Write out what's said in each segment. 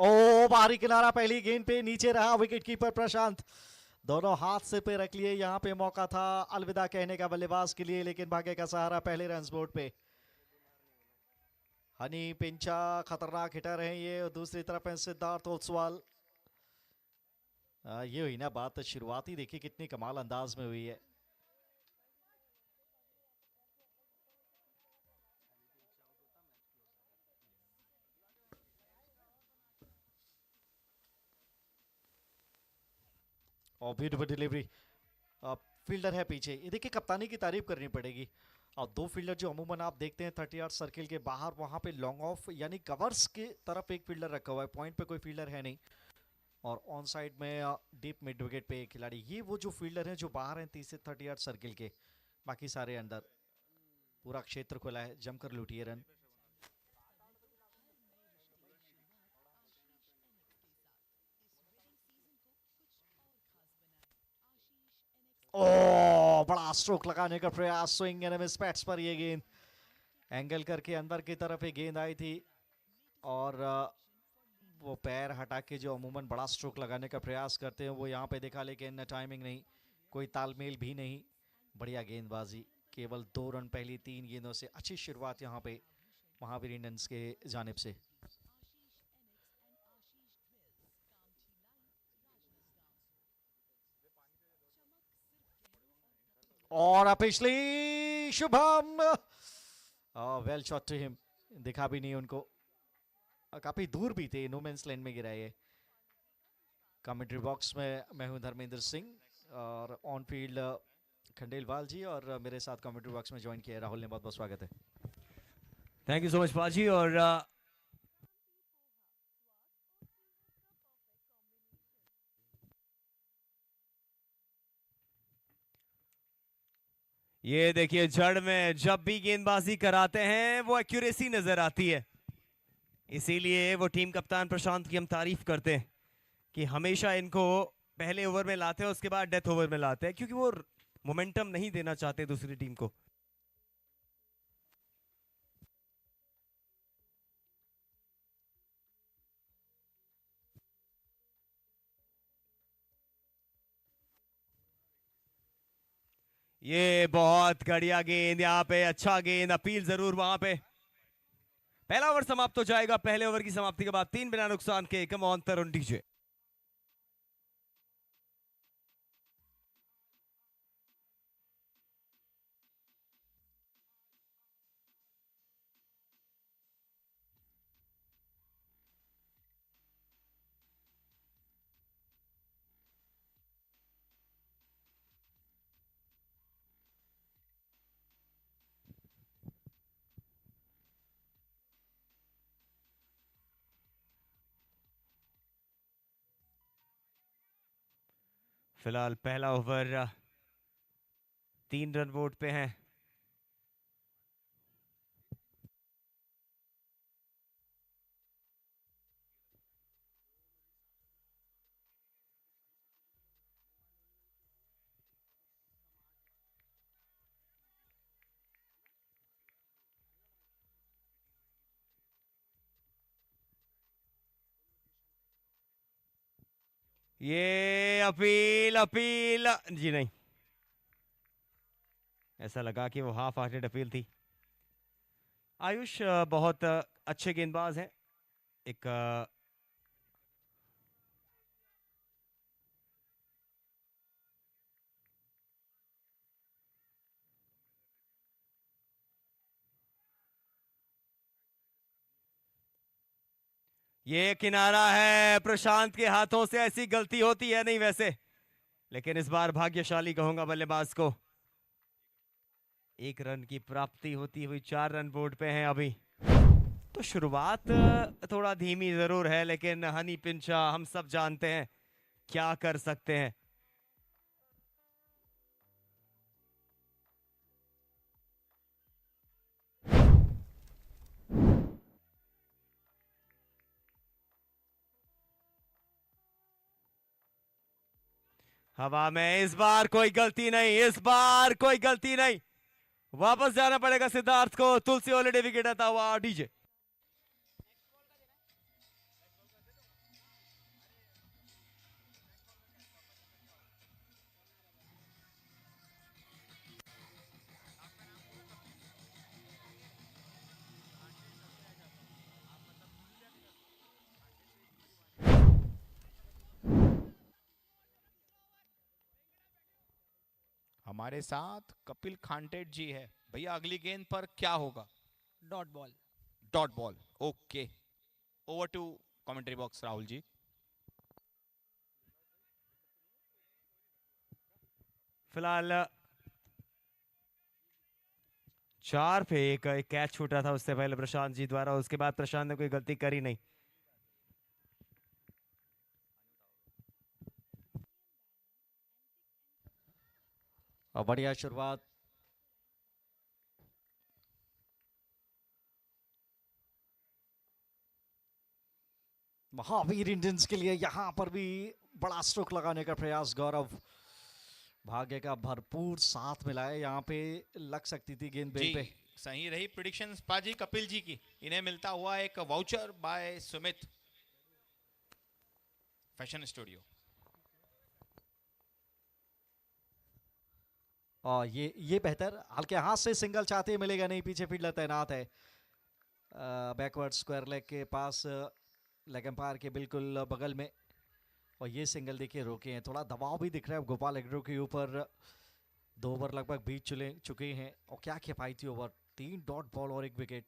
ओ बाहरी किनारा, पहली गेंद पे नीचे रहा विकेट कीपर प्रशांत, दोनों हाथ से पे रख लिए। यहाँ पे मौका था अलविदा कहने का बल्लेबाज के लिए, लेकिन भाग्य का सहारा, पहले रन बोर्ड पे। हनी पिंचा खतरनाक हिटर हैं ये, और दूसरी तरफ है सिद्धार्थ ओसवाल। ये हुई ना बात, शुरुआती देखिए कितनी कमाल अंदाज में हुई है। और ब्यूटीफुल डिलीवरी, फील्डर है पीछे। ये देखिए कप्तानी की तारीफ करनी पड़ेगी। और दो फील्डर जो अमूमन आप देखते हैं 30 यार्ड सर्किल के बाहर, वहां पे लॉन्ग ऑफ यानी कवर्स की तरफ एक फील्डर रखा हुआ है, पॉइंट पे कोई फील्डर है नहीं। और ऑन साइड में डीप मिड विकेट पे एक खिलाड़ी। ये वो जो फील्डर हैं जो बाहर हैं 30 से 30 यार्ड सर्किल के, बाकी सारे अंदर। पूरा क्षेत्र खुला है, जमकर लूटिए रन। ओ बड़ा स्ट्रोक लगाने का प्रयास, स्विंग एंड मिस पैट्स पर ये गेंद एंगल करके अंदर की तरफ एक गेंद आई थी। और वो पैर हटा के जो अमूमन बड़ा स्ट्रोक लगाने का प्रयास करते हैं वो यहाँ पे देखा, लेकिन टाइमिंग नहीं, कोई तालमेल भी नहीं। बढ़िया गेंदबाजी, केवल 2 रन पहली 3 गेंदों से। अच्छी शुरुआत यहाँ पे महावीर इंडियंस के जानिब से। और पिछली Shubham, well shot to him, दिखा भी नहीं उनको, काफी दूर भी थे, नो मेंस लैंड में गिरा ये। कमेंट्री बॉक्स में मैं हूं धर्मेंद्र सिंह, और ऑन फील्ड खंडेलवाल जी, और मेरे साथ कमेंट्री बॉक्स में ज्वाइन किया है राहुल ने। बहुत बहुत स्वागत है। थैंक यू सो मच पाजी। और ये देखिए जड़ में जब भी गेंदबाजी कराते हैं वो एक्यूरेसी नजर आती है, इसीलिए वो टीम कप्तान प्रशांत की हम तारीफ करते हैं कि हमेशा इनको पहले ओवर में लाते हैं, उसके बाद डेथ ओवर में लाते हैं, क्योंकि वो मोमेंटम नहीं देना चाहते दूसरी टीम को। ये बहुत बढ़िया गेंद, यहाँ पे अच्छा गेंद, अपील जरूर वहां पे। पहला ओवर समाप्त हो जाएगा। पहले ओवर की समाप्ति के बाद 3 बिना नुकसान के। Come on Tarun DJ. फिलहाल पहला ओवर 3 रन बोर्ड पे है। ये अपील अपील जी नहीं, ऐसा लगा कि वो हाफ हार्टेड अपील थी। आयुष बहुत अच्छे गेंदबाज हैं। एक ये किनारा है प्रशांत के हाथों से, ऐसी गलती होती है नहीं वैसे, लेकिन इस बार भाग्यशाली कहूंगा बल्लेबाज को। 1 रन की प्राप्ति होती हुई 4 रन बोर्ड पे हैं अभी। तो शुरुआत थोड़ा धीमी जरूर है, लेकिन हनी पिंचा हम सब जानते हैं क्या कर सकते हैं। हवा में, इस बार कोई गलती नहीं, इस बार कोई गलती नहीं। वापस जाना पड़ेगा सिद्धार्थ को। तुलसी ऑलरेडी विकेट आता हुआ डीजे। हमारे साथ कपिल खांटेट जी है। भैया अगली गेंद पर क्या होगा? Dot ball. Dot ball. Okay, over to commentary box Rahul ji. फिलहाल 4 पे एक कैच छूटा था उससे पहले प्रशांत जी द्वारा, उसके बाद प्रशांत ने कोई गलती करी नहीं। और बढ़िया शुरुआत। महावीर इंडियंस के लिए यहां पर भी बड़ा स्ट्रोक लगाने का प्रयास गौरव। भाग्य का भरपूर साथ मिला है, यहाँ पे लग सकती थी गेंद बेल जी पे। सही रही प्रिडिक्शन पाजी कपिल जी की। इन्हें मिलता हुआ एक voucher by Sumit fashion studio. और ये बेहतर, हल्के हाथ से सिंगल चाहते मिलेगा नहीं, पीछे फील्डर तैनात है बैकवर्ड स्क्वायर लेग के पास, लेग एम्पायर के बिल्कुल बगल में। और ये सिंगल देखिए रोके हैं, थोड़ा दबाव भी दिख रहा है गोपाल एग्रो के ऊपर। 2 ओवर लगभग बीत चुके हैं और क्या किफायती ओवर, 3 डॉट बॉल और 1 विकेट।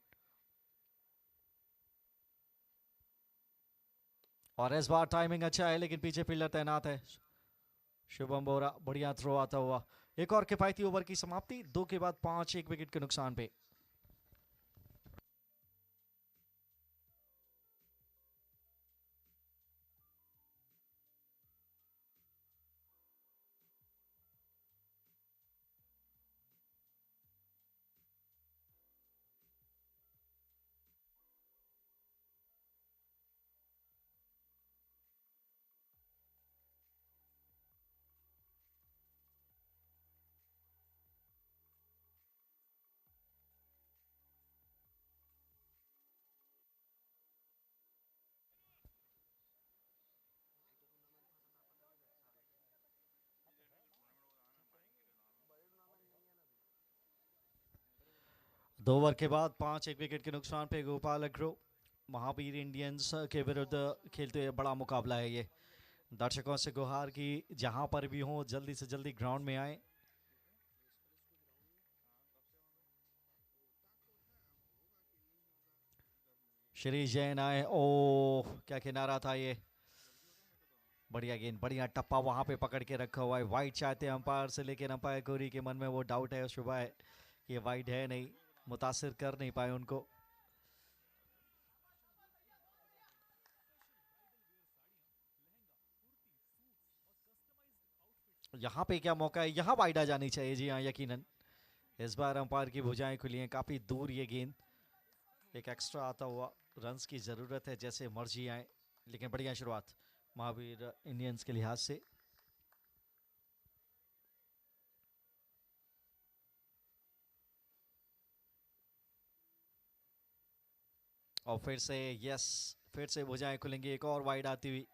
और इस बार टाइमिंग अच्छा है लेकिन पीछे फील्डर तैनात है। शुभम बोरा बढ़िया थ्रो आता हुआ। एक और किफायती ओवर की समाप्ति, 2 के बाद 5, 1 विकेट के नुकसान पे। दो ओवर के बाद 5, 1 विकेट के नुकसान पे गोपाल अग्रो। महावीर इंडियंस के विरुद्ध खेलते हुए बड़ा मुकाबला है ये। दर्शकों से गुहार की जहां पर भी हो जल्दी से जल्दी ग्राउंड में आए। श्री जैन आए, ओ क्या किनारा था ये। बढ़िया गेंद, बढ़िया टप्पा वहां पे पकड़ के रखा हुआ है। वाइड चाहते हैं अंपायर से, लेकिन अंपायर कोहली के मन में वो डाउट है शुभा है कि ये वाइड है नहीं, मुतासिर कर नहीं पाए उनको। यहाँ पे क्या मौका है, यहाँ वाइड आ जानी चाहिए, जी हाँ यकीनन। इस बार अंपायर की भुजाएं खुली हैं, काफी दूर ये गेंद। एक एक्स्ट्रा आता हुआ, रन्स की जरूरत है जैसे मर्जी आए, लेकिन बढ़िया शुरुआत महावीर इंडियंस के लिहाज से। और फिर से यस, फिर से भुजाएं खुलेंगी, एक और वाइड आती हुई।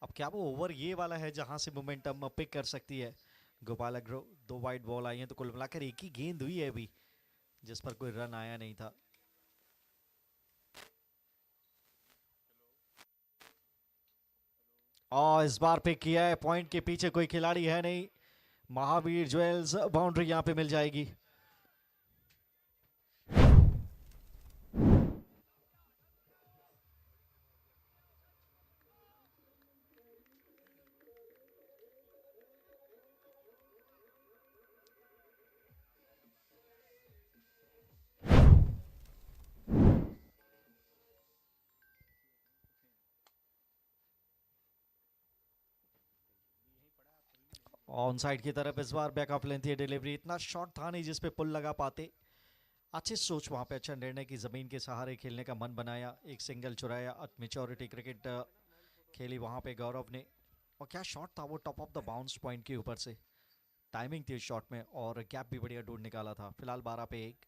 अब क्या वो ओवर ये वाला है जहां से मोमेंटम पिक कर सकती है गोपाल अग्रो। 2 वाइड बॉल आई हैं तो कुल मिलाकर एक ही गेंद हुई है अभी जिस पर कोई रन आया नहीं था। और इस बार पिक किया है, पॉइंट के पीछे कोई खिलाड़ी है नहीं। महावीर ज्वेल्स बाउंड्री यहां पे मिल जाएगी। ऑन साइड की तरफ इस बार बैकअप लेंथ थी, डिलीवरी इतना शॉट था नहीं जिसपे पुल लगा पाते। अच्छी सोच वहां पे, अच्छा निर्णय की जमीन के सहारे खेलने का मन बनाया, एक सिंगल चुराया, मेच्योरिटी क्रिकेट खेली वहां पे गौरव ने। और क्या शॉट था वो, top of the bounce point के ऊपर से। टाइमिंग थी उस शॉट में और गैप भी बढ़िया ढूंढ निकाला था। फिलहाल 12 पे 1।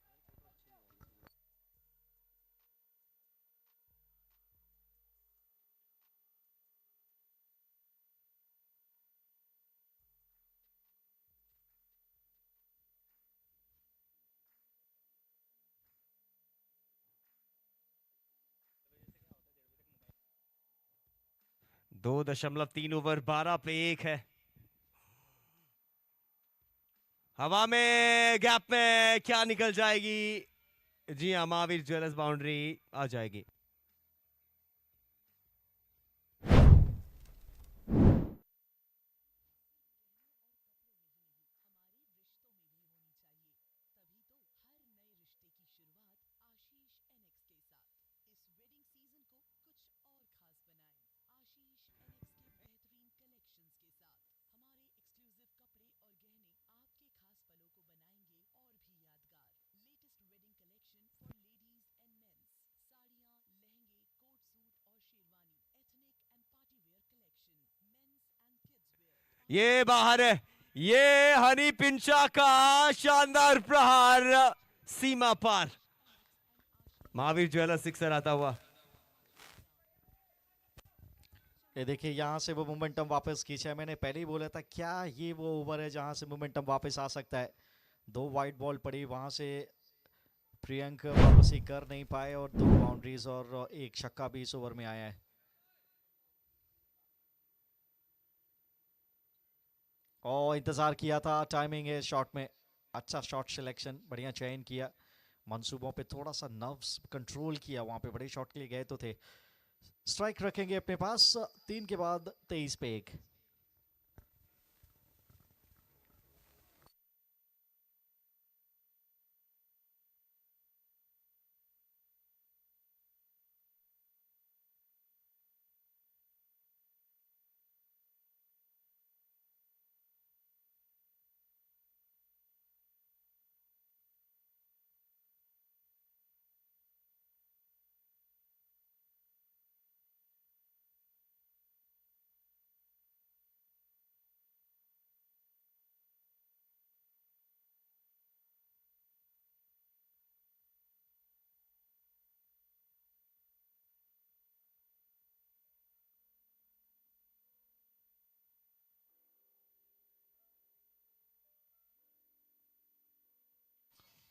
दो 2.3 ओवर 12 पे 1 है। हवा में गैप में क्या निकल जाएगी। जी हाँ, महावीर ज्वेलर्स बाउंड्री आ जाएगी। ये बाहर है, ये हनी पिंचा का शानदार प्रहार, सीमा पार। महावीर ज्वेलर्स सिक्सर आता हुआ। ये देखिए यहाँ से वो मोमेंटम वापस खींचा है। मैंने पहले ही बोला था क्या ये वो ओवर है जहाँ से मोमेंटम वापस आ सकता है। 2 वाइड बॉल पड़ी, वहाँ से प्रियंक वापसी कर नहीं पाए और 2 बाउंड्रीज और 1 छक्का भी इस ओवर में आया है। और इंतजार किया था, टाइमिंग है शॉट में, अच्छा शॉट सिलेक्शन, बढ़िया चयन किया। मंसूबों पे थोड़ा सा नर्व्स कंट्रोल किया, वहां पे बड़े शॉट के लिए गए तो थे। स्ट्राइक रखेंगे अपने पास 3 के बाद 23 पे 1।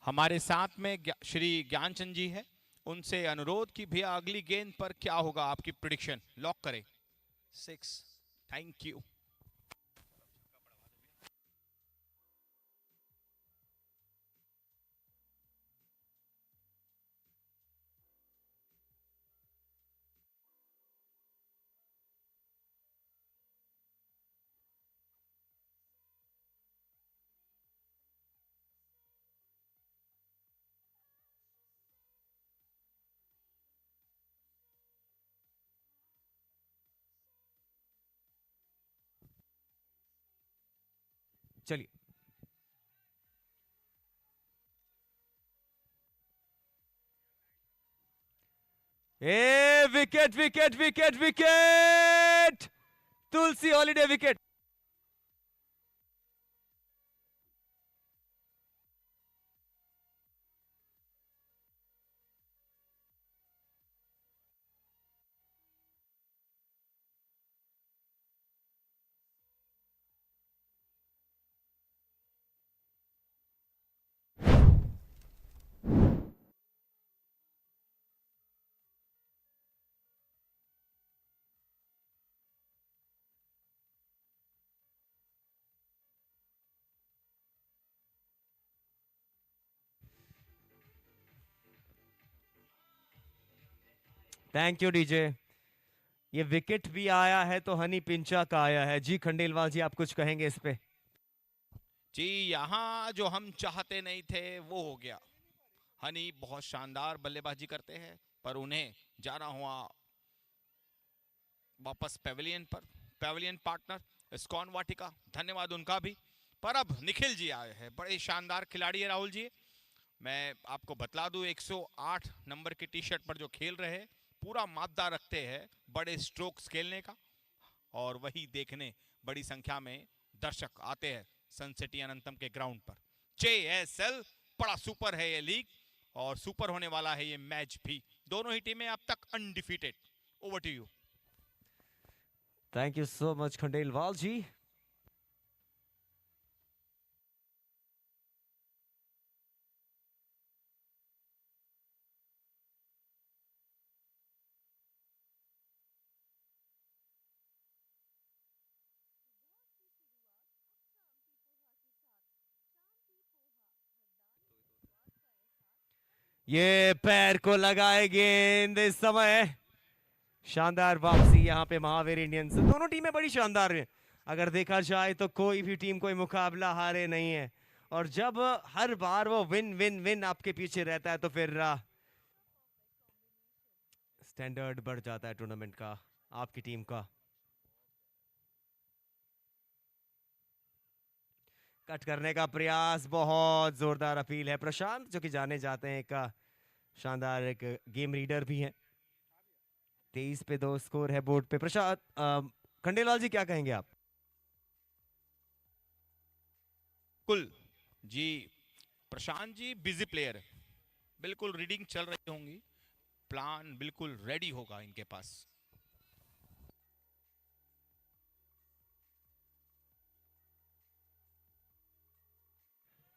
हमारे साथ में श्री ज्ञानचंद जी है, उनसे अनुरोध कि भैया अगली गेंद पर क्या होगा, आपकी प्रिडिक्शन लॉक करें। 6। Thank you. चलिए, a wicket wicket wicket wicket, Tulsi holiday wicket. Thank you DJ. ये विकेट भी आया है तो हनी पिंचा का आया है। जी खंडेलवाल जी, आप कुछ कहेंगे इस पे? जी, यहाँ जो हम चाहते नहीं थे वो हो गया। हनी बहुत शानदार बल्लेबाजी करते हैं, पर उन्हें जाना हुआ वापस पेविलियन पर। पेविलियन पार्टनर इस्कॉन वाटिका, धन्यवाद उनका भी। पर अब निखिल जी आए हैं, बड़े शानदार खिलाड़ी है राहुल जी। मैं आपको बतला दूं, 108 नंबर की टी शर्ट पर जो खेल रहे हैं, पूरा मादा रखते हैं बड़े स्ट्रोक्स खेलने का, और वही देखने बड़ी संख्या में दर्शक आते हैं सन सिटी अनंतम के ग्राउंड पर। JSL बड़ा सुपर है ये लीग, और सुपर होने वाला है ये मैच भी। दोनों ही टीमें अब तक undefeated. Over to you. Thank you so much Khandelwal ji. ये पैर को लगाए गेंद इस समय। शानदार वापसी यहाँ पे महावीर इंडियंस। दोनों टीमें बड़ी शानदार हैं। अगर देखा जाए तो कोई भी टीम कोई मुकाबला हारे नहीं है, और जब हर बार वो विन विन विन आपके पीछे रहता है तो फिर स्टैंडर्ड बढ़ जाता है टूर्नामेंट का, आपकी टीम का। कट करने का प्रयास, बहुत जोरदार अपील है। प्रशांत जो कि जाने जाते हैं एक शानदार एक गेम रीडर भी है। 23-2 स्कोर है बोर्ड पे। प्रशांत, खंडेलवाल जी क्या कहेंगे आप? कुल जी, प्रशांत जी बिजी प्लेयर है, बिल्कुल रीडिंग चल रही होंगी, प्लान बिल्कुल रेडी होगा इनके पास।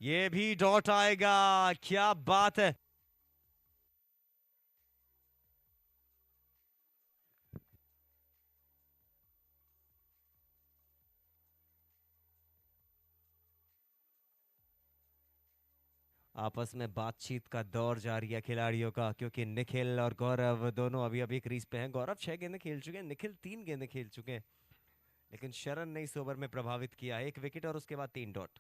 ये भी डॉट आएगा, क्या बात है। आपस में बातचीत का दौर जारी है खिलाड़ियों का, क्योंकि निखिल और गौरव दोनों अभी अभी क्रीज पे हैं। गौरव 6 गेंदें खेल चुके हैं, निखिल 3 गेंदें खेल चुके हैं, लेकिन शरण ने इस ओवर में प्रभावित किया। 1 विकेट और उसके बाद 3 डॉट।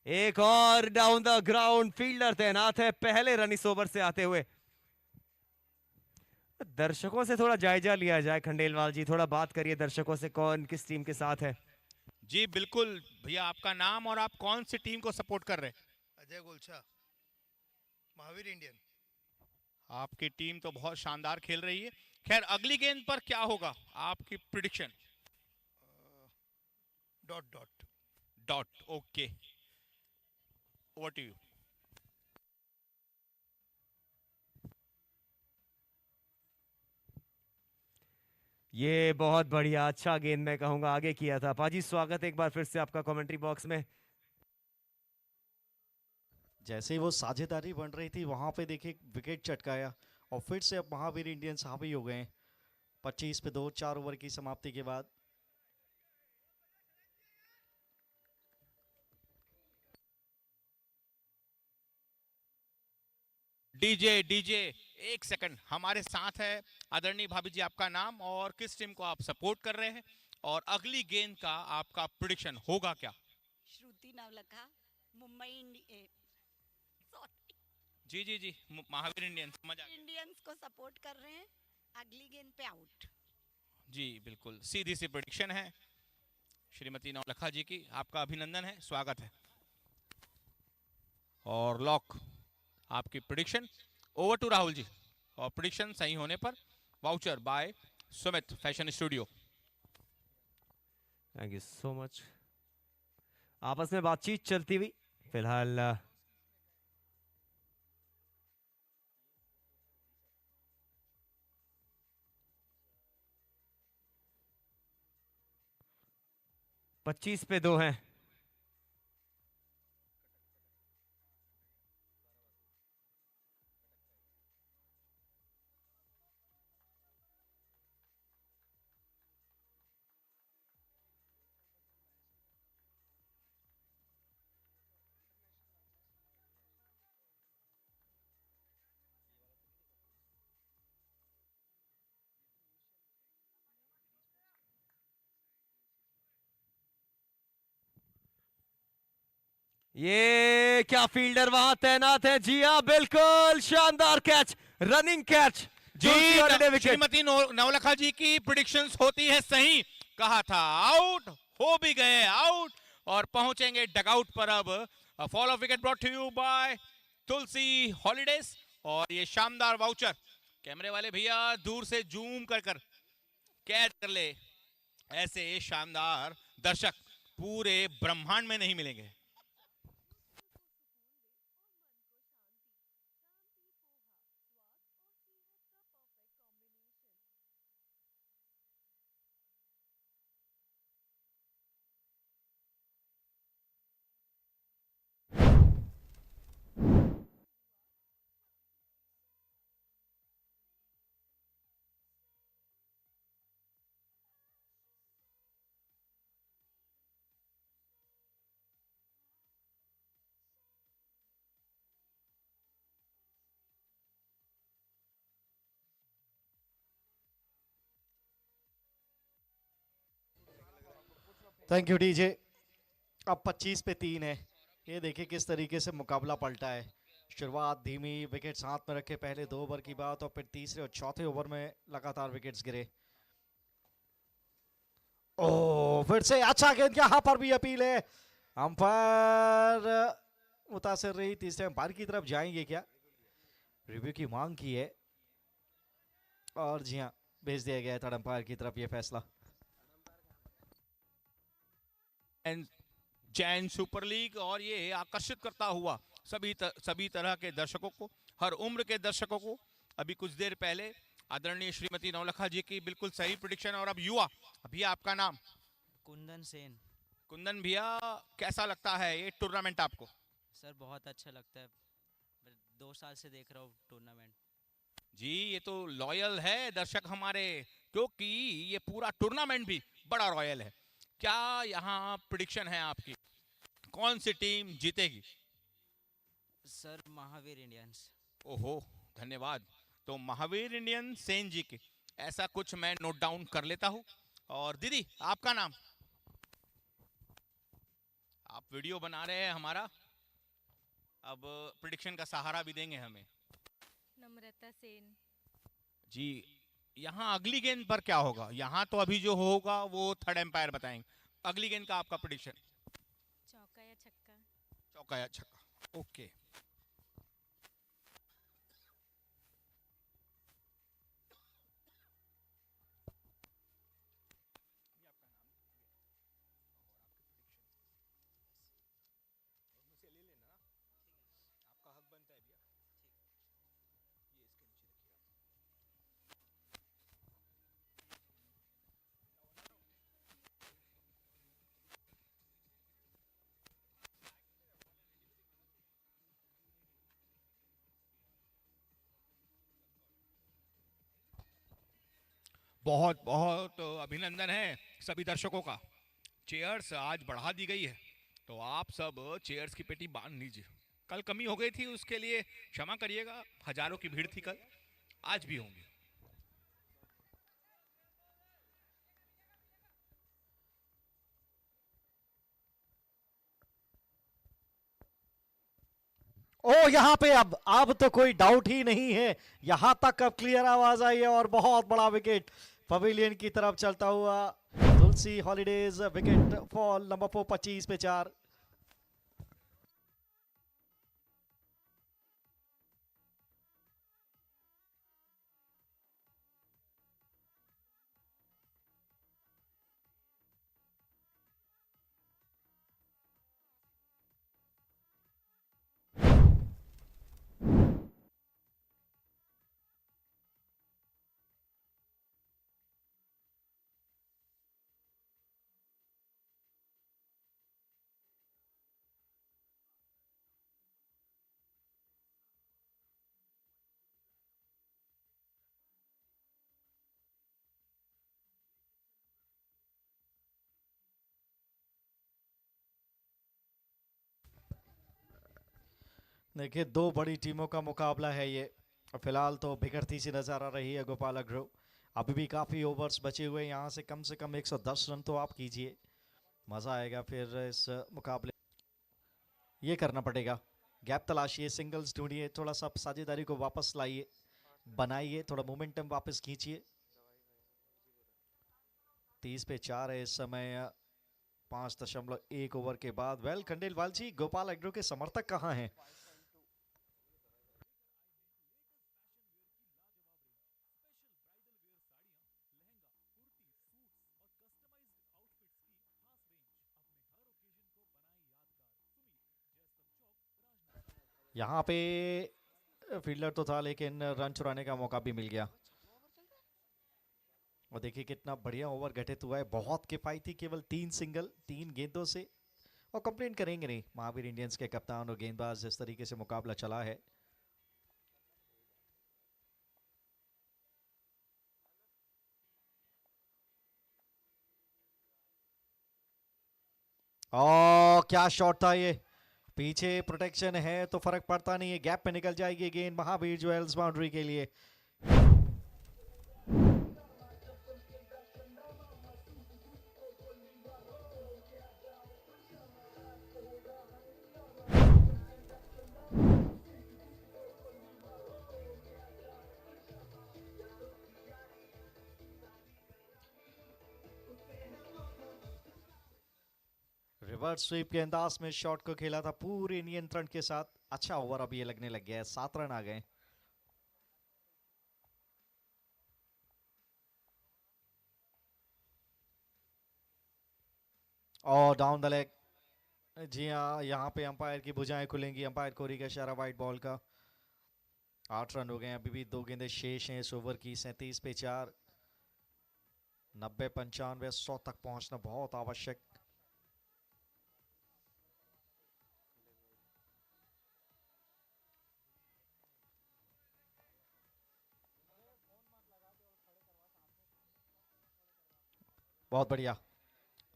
एक और डाउन द ग्राउंड फील्डर तैनात है पहले रन इस ओवर से आते हुए। दर्शकों से थोड़ा जायजा लिया जाए खंडेलवाल जी, थोड़ा बात करिए दर्शकों से, कौन किस टीम के साथ है। जी बिल्कुल भैया, आपका नाम और आप कौन सी टीम को सपोर्ट कर रहे हैं? अजय गोलछा, महावीर इंडियन। आपकी टीम तो बहुत शानदार खेल रही है। खैर, अगली गेंद पर क्या होगा आपकी prediction? Dot dot. Dot, okay, over to you. ये बहुत बढ़िया, अच्छा गेंद मैं कहूंगा आगे किया था। पाजी स्वागत एक बार फिर से आपका कमेंट्री बॉक्स में। जैसे ही वो साझेदारी बन रही थी वहां पे देखिए विकेट चटकाया, और फिर से अब महावीर इंडियंस हावी हो गए हैं। 25-2 4 ओवर की समाप्ति के बाद। डीजे डीजे, एक सेकंड, हमारे साथ है आदरणीय भाभी जी, आपका नाम और किस टीम को आप सपोर्ट कर रहे हैं, और अगली गेंद का आपका प्रिडिक्शन होगा क्या? श्रुति नवलखा, मुंबई जी जी जी, महावीर इंडियंस, समझ आ गया। इंडियंस को सपोर्ट कर रहे हैं। अगली गेंद पे आउट। जी बिल्कुल, सीधी सी प्रिडिक्शन है श्रीमती नवलखा जी की। आपका अभिनंदन है, स्वागत है। और लॉक आपकी prediction. Over to Rahul ji, और प्रिडिक्शन सही होने पर voucher by Sumit fashion studio. Thank you so much. आपस में बातचीत चलती हुई फिलहाल। पच्चीस पे 2 हैं। ये क्या फील्डर वहां तैनात है। जी हाँ, बिल्कुल शानदार कैच, रनिंग कैच। जी, विकेट। श्रीमती नवलखा जी की प्रिडिक्शंस होती है सही। कहा था आउट, हो भी गए आउट, और पहुंचेंगे डगआउट पर। अब fall off wicket brought to you by Tulsi holidays. और ये शानदार वाउचर, कैमरे वाले भैया दूर से जूम कर कर कैद कर ले, ऐसे शानदार दर्शक पूरे ब्रह्मांड में नहीं मिलेंगे। Thank you DJ. अब 25 पे 3 है। ये देखिए किस तरीके से मुकाबला पलटा है। शुरुआत धीमी, विकेट्स हाथ में रखे पहले 2 ओवर की बात, और फिर तीसरे और चौथे ओवर में लगातार विकेट्स गिरे। ओ फिर से अच्छा गेंद, यहाँ पर भी अपील है। अंपायर मुतासिर रही, तीसरे अंपायर की तरफ जाएंगे क्या? रिव्यू की मांग की है और जी हाँ, भेज दिया गया है थर्ड अंपायर की तरफ ये फैसला। जैन सुपर लीग, और ये आकर्षित करता हुआ सभी तरह के दर्शकों को, हर उम्र के दर्शकों को। अभी कुछ देर पहले आदरणीय श्रीमती नवलखा जी की बिल्कुल सही प्रेडिक्शन। और अब युवा, अभी आपका नाम? कुंदन सेन। कुंदन भैया, कैसा लगता है ये टूर्नामेंट आपको? सर बहुत अच्छा लगता है, मैं 2 साल से देख रहा हूँ टूर्नामेंट। जी, ये तो लॉयल है दर्शक हमारे, क्योंकि ये पूरा टूर्नामेंट भी बड़ा रॉयल है। क्या यहाँ प्रेडिक्शन है आपकी, कौन सी टीम जीतेगी? Sir Mahavir Indians. ओहो, धन्यवाद। तो महावीर इंडियन सेन जी के, ऐसा कुछ मैं नोट डाउन कर लेता हूँ। और दीदी, आपका नाम? आप वीडियो बना रहे हैं हमारा, अब प्रेडिक्शन का सहारा भी देंगे हमें। नम्रता सेन। जी, यहाँ अगली गेंद पर क्या होगा? यहाँ तो अभी जो होगा वो थर्ड एम्पायर बताएंगे। अगली गेंद का आपका प्रेडिक्शन? चौका या छक्का? चौका या छक्का, ओके। बहुत बहुत अभिनंदन है सभी दर्शकों का। चेयर्स आज बढ़ा दी गई है, तो आप सब चेयर्स की पेटी बांध लीजिए। कल कमी हो गई थी, उसके लिए क्षमा करिएगा। हजारों की भीड़ थी कल, आज भी होंगी। ओ यहाँ पे अब तो कोई डाउट ही नहीं है। यहां तक अब क्लियर आवाज आई है और बहुत बड़ा विकेट पवेलियन की तरफ चलता हुआ। तुलसी हॉलीडेज विकेट फॉल नंबर 4, 25 पे 4। देखिए, 2 बड़ी टीमों का मुकाबला है ये। फिलहाल तो बिगड़ती सी नजर आ रही है गोपाल अग्रो। अभी भी काफी ओवर्स बचे हुए, यहाँ से कम 110 रन तो आप कीजिए, मजा आएगा फिर इस मुकाबले। ये करना पड़ेगा, गैप तलाशिए, सिंगल्स ढूंढिए, थोड़ा सा साझेदारी को वापस लाइए, बनाइए, थोड़ा मोमेंटम वापस खींचिए। 30 पे 4 है इस समय 5.1 ओवर के बाद। वेल खंडेलवाल जी, गोपाल एग्रो के समर्थक कहाँ हैं? यहाँ पे फील्डर तो था, लेकिन रन चुराने का मौका भी मिल गया। और देखिए कितना बढ़िया ओवर घटित हुआ है, बहुत किफायती, केवल 3 सिंगल 3 गेंदों से। और कंप्लेंट करेंगे नहीं महावीर इंडियंस के कप्तान और गेंदबाज, जिस तरीके से मुकाबला चला है। ओ क्या शॉट था ये, पीछे प्रोटेक्शन है तो फर्क पड़ता नहीं है, गैप पे निकल जाएगी गेंद महावीर ज्वेल्स बाउंड्री के लिए। रिवर्स स्वीप के अंदाज में शॉट को खेला था पूरे नियंत्रण के साथ। अच्छा ओवर अब ये लगने लग गया है, 7 रन आ गए। और डाउन द लेग। जी हाँ, यहाँ पे अंपायर की भुजाएं खुलेंगी। अंपायर कोरी का इशारा वाइट बॉल का। 8 रन हो गए, अभी भी 2 गेंदें शेष हैं इस ओवर की। 37 पे 4, 90, 95, 100 तक पहुंचना बहुत आवश्यक। बहुत बढ़िया,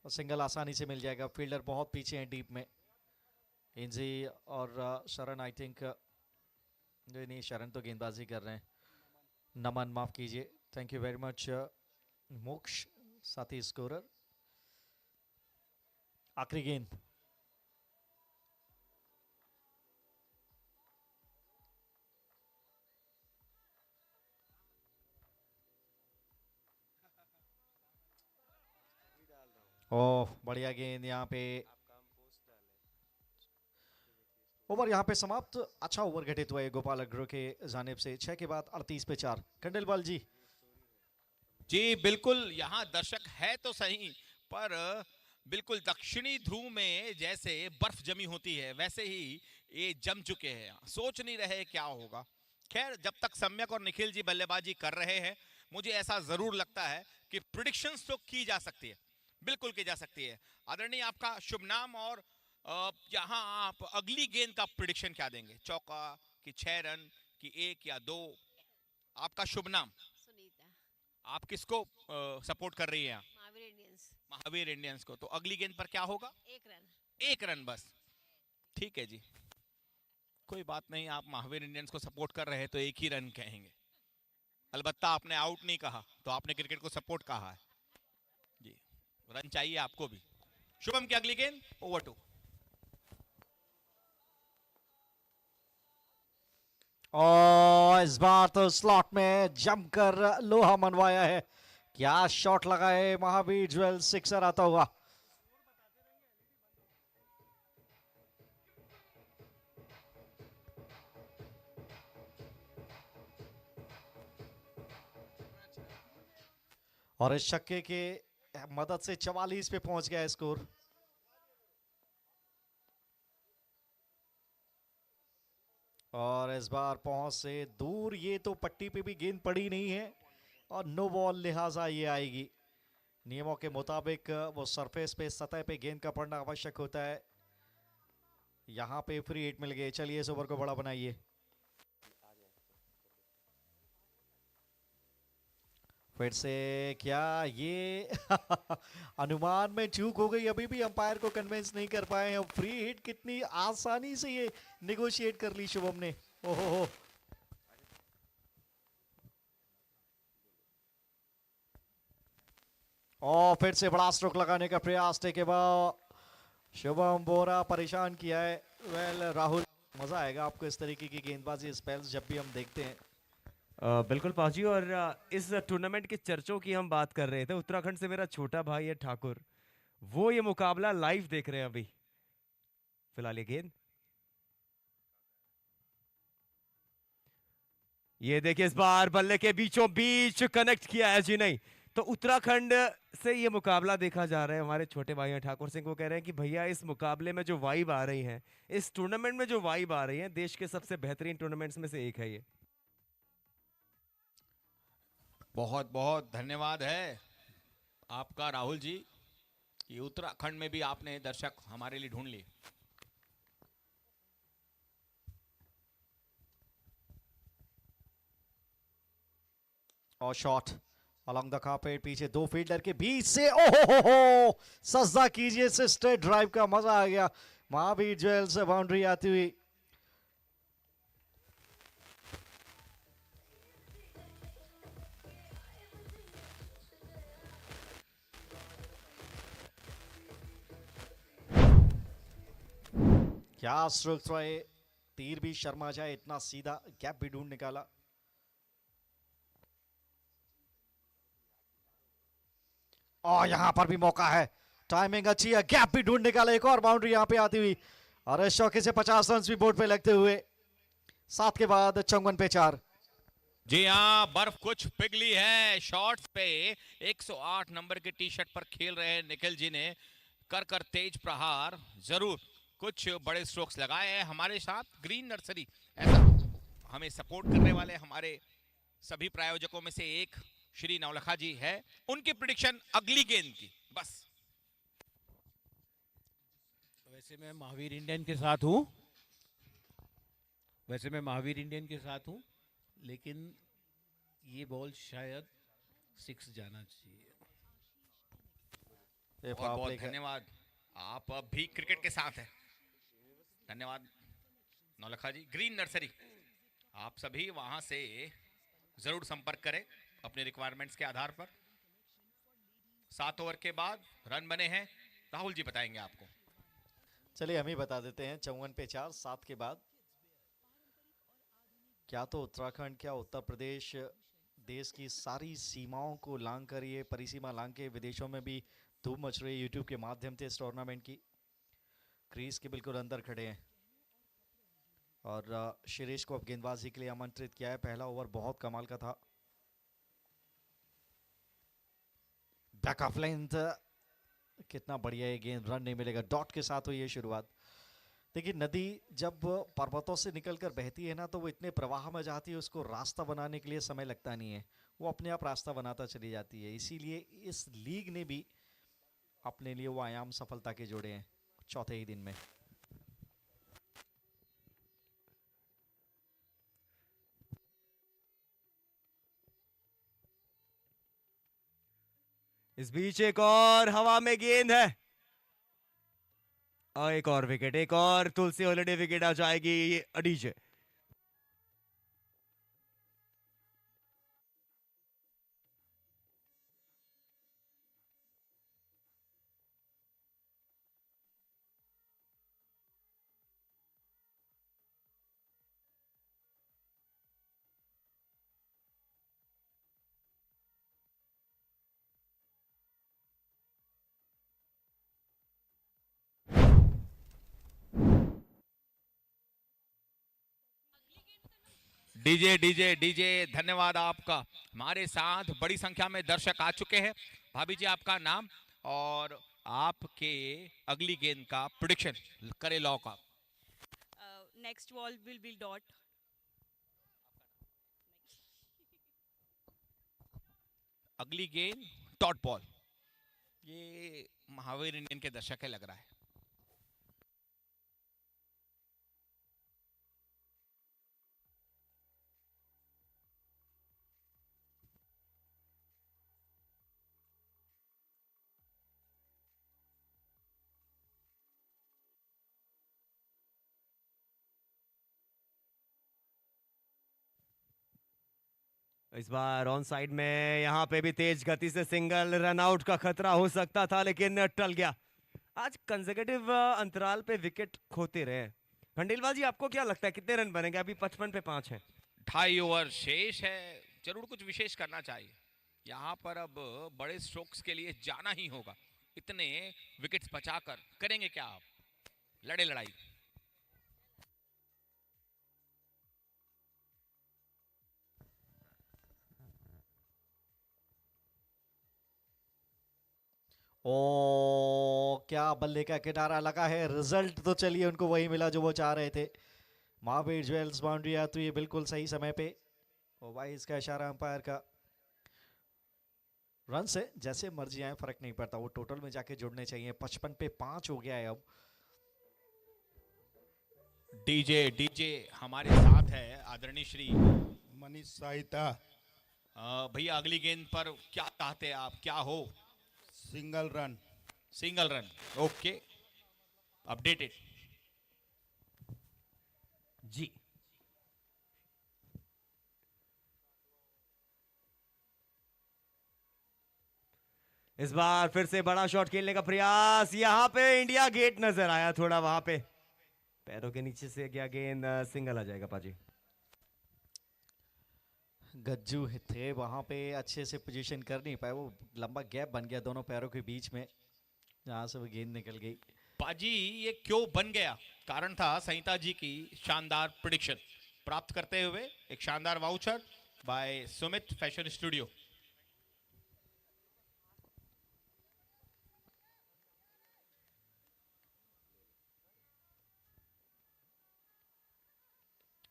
सिंगल आसानी से मिल जाएगा। फील्डर बहुत पीछे हैं डीप में। इंजी और शरण आई थिंक, नहीं शरण तो गेंदबाजी कर रहे हैं। नमन माफ कीजिए, थैंक यू वेरी मच मोक्ष, साथी स्कोरर। आखिरी गेंद। ओह बढ़िया गेंद यहाँ पे। ओवर यहाँ पे समाप्त। अच्छा ओवर घटित हुआ है गोपाल अग्रो के जानिब से। 6 के बाद 38 पे 4। खंडेलवाल जी। जी बिल्कुल, यहाँ दर्शक है तो सही, पर बिल्कुल दक्षिणी ध्रुव में जैसे बर्फ जमी होती है वैसे ही ये जम चुके हैं। सोच नहीं रहे क्या होगा। खैर, जब तक सम्यक और निखिल जी बल्लेबाजी कर रहे हैं, मुझे ऐसा जरूर लगता है कि प्रिडिक्शंस तो की जा सकती है, बिल्कुल की जा सकती है। आदरणीय, आपका शुभ नाम और यहाँ आप अगली गेंद का प्रिडिक्शन क्या देंगे? चौका कि 6 रन कि 1 या 2? आपका शुभ नाम? सुनीता, आप किसको सपोर्ट कर रही हैं? महावीर इंडियंस। महावीर इंडियंस को। तो अगली गेंद पर क्या होगा? 1 रन। 1 रन बस। ठीक है जी, कोई बात नहीं। आप महावीर इंडियंस को सपोर्ट कर रहे हैं तो 1 ही रन कहेंगे। अलबत्ता आपने आउट नहीं कहा, तो आपने क्रिकेट को सपोर्ट कहा है जी। रन चाहिए आपको भी। शुभम की अगली गेंद, ओवर 2। और इस बार तो स्लॉट में जमकर लोहा मनवाया है। क्या शॉट लगा है महावीर ज्वेल, सिक्सर आता हुआ। और इस छक्के के मदद से 44 पे पहुंच गया स्कोर। और इस बार पहुंच से दूर, ये तो पट्टी पे भी गेंद पड़ी नहीं है और नो बॉल, लिहाजा ये आएगी। नियमों के मुताबिक वो सरफेस पे, सतह पे गेंद का पड़ना आवश्यक होता है। यहां पे फ्री हिट मिल गए। चलिए इस ओवर को बड़ा बनाइए। फिर से क्या ये अनुमान में चूक हो गई। अभी भी अंपायर को कन्विंस नहीं कर पाए हैं। फ्री हिट कितनी आसानी से ये निगोशिएट कर ली शुभम ने। ओहो, और फिर से बड़ा स्ट्रोक लगाने का प्रयास। टेके बाद शुभम बोरा परेशान किया है। वेल राहुल, मजा आएगा आपको इस तरीके की गेंदबाजी स्पेल्स जब भी हम देखते हैं। बिल्कुल पाजी। और इस टूर्नामेंट के चर्चों की हम बात कर रहे थे। उत्तराखंड से मेरा छोटा भाई है ठाकुर, वो ये मुकाबला लाइव देख रहे हैं अभी फिलहाल। ये गेंद, ये देखिए इस बार बल्ले के बीचों बीच कनेक्ट किया है जी। नहीं तो उत्तराखंड से ये मुकाबला देखा जा रहा है। हमारे छोटे भाई हैं ठाकुर सिंह, वो कह रहे हैं कि भैया इस मुकाबले में जो वाइब आ रही है, इस टूर्नामेंट में जो वाइब आ रही है, देश के सबसे बेहतरीन टूर्नामेंट्स में से एक है ये। बहुत बहुत धन्यवाद है आपका राहुल जी, कि उत्तराखंड में भी आपने दर्शक हमारे लिए ढूंढ लिए। और शॉट अलॉन्ग द कार्पेट, पीछे 2 फील्डर के बीच से। ओहो, सजदा कीजिए से स्ट्रेट ड्राइव का मजा आ गया। महावीर ज्वेल से बाउंड्री आती हुई। क्या स्ट्रोक थ्रो है। तीर भी शर्मा जाए, इतना सीधा गैप भी ढूंढ निकाला। और यहां पर भी मौका है। टाइमिंग अच्छी है, गैप भी ढूंढ निकाला, एक और बाउंड्री यहां पे आती हुई और इस चौके से 50 रन भी बोर्ड पे लगते हुए 7 के बाद 54 पे 4। जी हाँ, बर्फ कुछ पिघली है शॉट्स पे। 108 नंबर के टी शर्ट पर खेल रहे निखिल जी ने कर कर तेज प्रहार, जरूर कुछ बड़े स्ट्रोक्स लगाए हैं। हमारे साथ ग्रीन नर्सरी ऐसा हमें सपोर्ट करने वाले हमारे सभी प्रायोजकों में से एक श्री नवलखा जी है। उनकी प्रिडिक्शन अगली गेंद की बस। वैसे मैं महावीर इंडियन के साथ हूँ, लेकिन ये बॉल शायद 6 जाना चाहिए। बहुत बहुत धन्यवाद, आप अब भी क्रिकेट के साथ हैं। धन्यवाद नौलखा जी। ग्रीन नर्सरी, आप सभी वहां से जरूर संपर्क करें अपने रिक्वायरमेंट्स के आधार पर। 7 ओवर के बाद रन बने हैं, राहुल जी बताएंगे आपको। चलिए हम ही बता देते हैं, 54 पे 4, 7 के बाद क्या तो उत्तराखंड, क्या उत्तर प्रदेश देश की सारी सीमाओं को लांग कर, ये परिसीमा लांग के विदेशों में भी धूम मच रही है यूट्यूब के माध्यम से इस टूर्नामेंट की। क्रीज के बिल्कुल अंदर खड़े हैं और शिरीष को अब गेंदबाजी के लिए आमंत्रित किया है। पहला ओवर बहुत कमाल का था, बैक ऑफ लेंथ, कितना बढ़िया ये गेंद, रन नहीं मिलेगा, डॉट के साथ हुई है शुरुआत। देखिए नदी जब पर्वतों से निकलकर बहती है ना, तो वो इतने प्रवाह में जाती है, उसको रास्ता बनाने के लिए समय लगता नहीं है, वो अपने आप रास्ता बनाता चली जाती है। इसीलिए इस लीग ने भी अपने लिए वो आयाम सफलता के जोड़े हैं चौथे ही दिन में। इस बीच एक और हवा में गेंद है और एक और विकेट, एक और तुलसी हॉलिडे विकेट आ जाएगी अडीजे। डीजे डीजे डीजे धन्यवाद आपका। हमारे साथ बड़ी संख्या में दर्शक आ चुके हैं। भाभी जी आपका नाम और आपके अगली गेंद का प्रेडिक्शन करें लॉक आप। Next ball will be dot. अगली गेंद डॉट बॉल, ये महावीर इंडियन के दर्शक है लग रहा है। इस बार ऑन साइड में यहाँ पे भी तेज गति से सिंगल रन आउट का खतरा हो सकता था, लेकिन टल गया। आज कंसेक्यूटिव अंतराल पे विकेट खोते रहे। खंडेलवाल जी आपको क्या लगता है कितने रन बनेंगे? अभी 55 पे 5 है, 2.5 ओवर शेष है, जरूर कुछ विशेष करना चाहिए। यहाँ पर अब बड़े स्ट्रोक्स के लिए जाना ही होगा। इतने विकेट्स बचाकर करेंगे क्या आप? लड़े लड़ाई। ओ क्या बल्ले का किनारा लगा है, रिजल्ट तो चलिए उनको वही मिला जो वो चाह रहे थे। महावीर ज्वेल्स बाउंड्री आती है बिल्कुल सही समय पे, और भाई इसका इशारा अंपायर का। रन से जैसे मर्जी आए फर्क नहीं पड़ता, वो टोटल में जाके जुड़ने चाहिए। 55 पे 5 हो गया है अब। डीजे डीजे हमारे साथ है आदरणीय श्री मनीष साहिता। भैया अगली गेंद पर क्या चाहते हैं आप, क्या हो? Single run. Single run, okay, updated जी। इस बार फिर से बड़ा शॉट खेलने का प्रयास, यहां पे इंडिया गेट नजर आया थोड़ा, वहां पे पैरों के नीचे से गया गेंद, सिंगल आ जाएगा पाजी। गज्जू थे वहां पे, अच्छे से पोजीशन कर नहीं पाए, वो लंबा गैप बन गया दोनों पैरों के बीच में। जहां से वो गेंद निकल गई। पाजी ये क्यों बन गया, कारण था संहिता जी की शानदार प्रिडिक्शन। प्राप्त करते हुए एक शानदार voucher by Sumit fashion studio.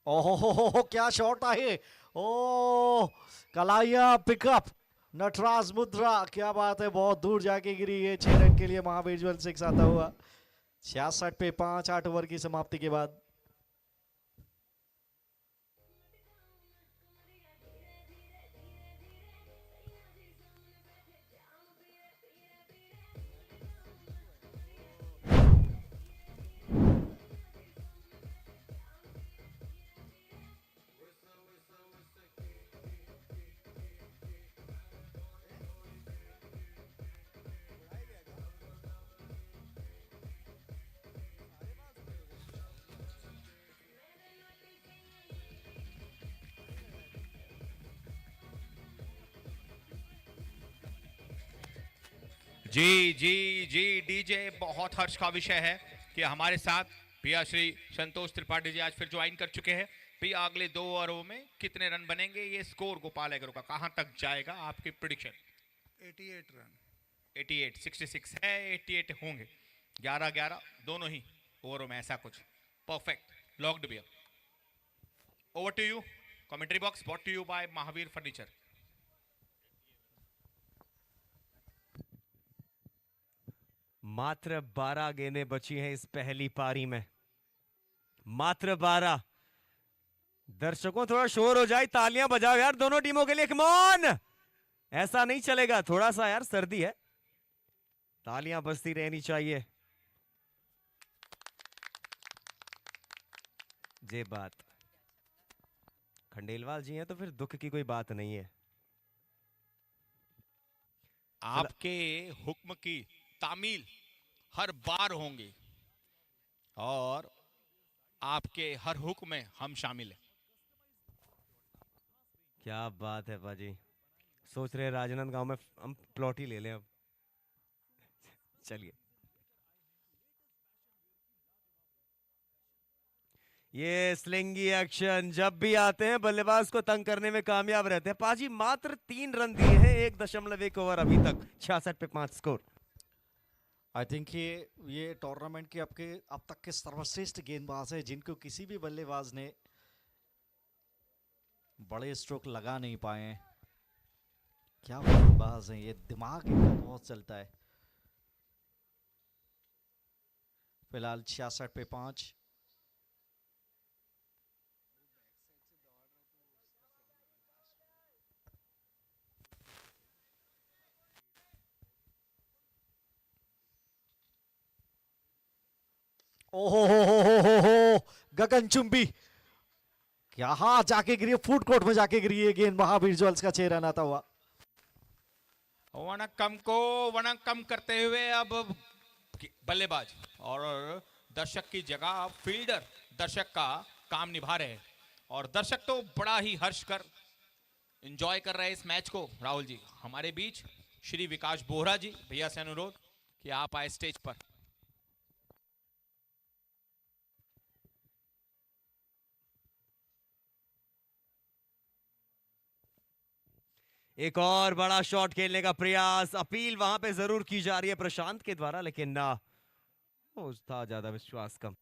ओहो क्या शॉट था ये। ओ कलाइया पिकअप, नटराज मुद्रा, क्या बात है, बहुत दूर जाके गिरी ये 6 रन के लिए महावीर ज्वेल 6 आता हुआ। 66 पे 5, 8 ओवर की समाप्ति के बाद। जी जी जी डीजे, बहुत हर्ष का विषय है कि हमारे साथ पिया श्री संतोष त्रिपाठी जी आज फिर ज्वाइन कर चुके हैं। पिया अगले 2 ओवरों में कितने रन बनेंगे, ये स्कोर गोपाल एग्रो का कहां तक जाएगा, आपकी प्रिडिक्शन? 88 रन। 88, 66 है, 88 होंगे। 11-11 दोनों ही ओवरों में, ऐसा कुछ। परफेक्ट, लॉक्ड बियर। Over to you, commentary box brought to you by Mahavir furniture. मात्र 12 गेंदें बची हैं इस पहली पारी में, मात्र 12। दर्शकों थोड़ा शोर हो जाए, तालियां बजाओ यार दोनों टीमों के लिए, कम ऑन। ऐसा नहीं चलेगा, थोड़ा सा यार सर्दी है, तालियां बजती रहनी चाहिए। जे बात खंडेलवाल जी हैं तो फिर दुख की कोई बात नहीं है। आपके हुक्म की तामील हर बार होंगी और आपके हर हुक्म में हम शामिल हैं। क्या बात है बाजी, सोच रहे राजनंद गांव में हम प्लॉट ही ले लें अब। चलिए, ये स्लिंगी एक्शन जब भी आते हैं बल्लेबाज को तंग करने में कामयाब रहते हैं। पाजी मात्र 3 रन दिए हैं 1.1 ओवर अभी तक, 66 पे 5 स्कोर। आई थिंक ये टूर्नामेंट के आपके अब तक के सर्वश्रेष्ठ गेंदबाज है, जिनको किसी भी बल्लेबाज ने बड़े स्ट्रोक लगा नहीं पाए हैं। क्या गेंदबाज हैं ये, दिमाग इनका बहुत चलता है। फिलहाल 66 पे 5। ओहो गगनचुंबी, यहां जाके गिरी, फूड कोर्ट में जाके गिरी ये गेंद, महावीर ज्वेल्स का 6 रन आता हुआ। वनकम को वनकम करते हुए अब बल्लेबाज और दर्शक की जगह फील्डर दर्शक का काम निभा रहे हैं, और दर्शक तो बड़ा ही हर्ष कर एंजॉय कर रहे हैं इस मैच को। राहुल जी हमारे बीच श्री विकास बोहरा जी, भैया से अनुरोध कि आप आए स्टेज पर। एक और बड़ा शॉट खेलने का प्रयास, अपील वहां पे जरूर की जा रही है प्रशांत के द्वारा, लेकिन ना, था ज्यादा विश्वास कम।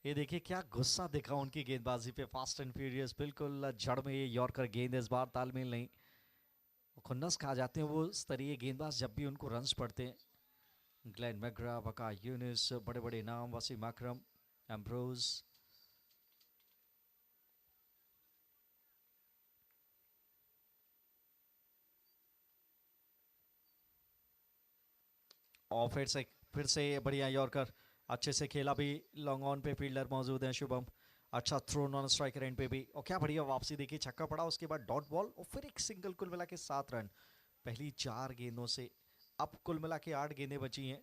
ये देखिए क्या गुस्सा दिखा उनकी गेंदबाजी पे, फास्ट एंड फ्यूरियस, बिल्कुल जड़ में ये यॉर्कर गेंद, इस बार तालमेल नहीं, खुन्नस खा जाते हैं वो स्तरीय गेंदबाज जब भी उनको रन्स पड़ते हैं। ग्लेन मैग्रा, वका यूनिस, बड़े बड़े नाम, वसीम अकरम, एम्ब्रोज। और फिर से बढ़िया यॉर्कर, अच्छे से खेला भी, लॉन्ग ऑन पे फील्डर मौजूद है शुभम, अच्छा थ्रो नॉन स्ट्राइकर एंड पे भी, और क्या बढ़िया वापसी देखी, छक्का पड़ा, उसके बाद डॉट बॉल और फिर एक सिंगल, कुल मिला के 7 रन पहली 4 गेंदों से। अब कुल मिला के 8 गेंदें बची हैं,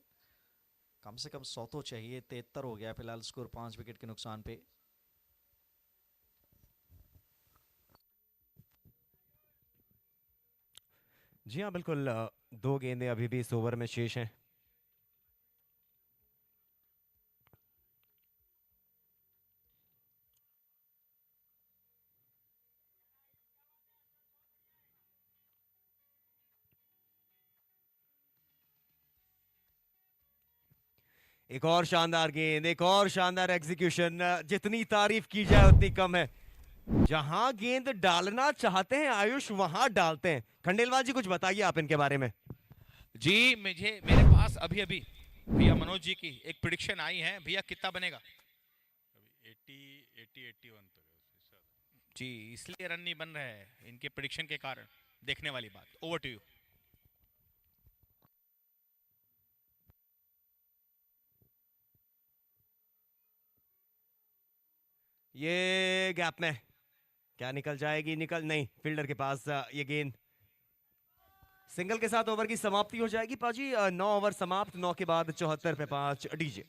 कम से कम 100 तो चाहिए। 73 हो गया फिलहाल स्कोर 5 विकेट के नुकसान पे। जी हाँ बिल्कुल, 2 गेंदें अभी भी इस ओवर में शेष हैं। एक और शानदार गेंद, एक और शानदार एग्जीक्यूशन। जितनी तारीफ की जाए उतनी कम है। जहां गेंद डालना चाहते हैं आयुष वहां डालते हैं। खंडेलवाल जी कुछ बताइए आप इनके बारे में। जी मेरे पास अभी अभी भैया मनोज जी की एक प्रिडिक्शन आई है। भैया कितना बनेगा? 80-81 तक है। जी इसलिए रन नहीं बन रहे हैं इनके प्रिडिक्शन के कारण। देखने वाली बात। Over to you. ये गैप में क्या निकल जाएगी? निकल नहीं, फील्डर के पास ये गेंद। सिंगल के साथ ओवर की समाप्ति हो जाएगी पाजी। 9 ओवर समाप्त, 9 के बाद 74 पे 5 डीजे।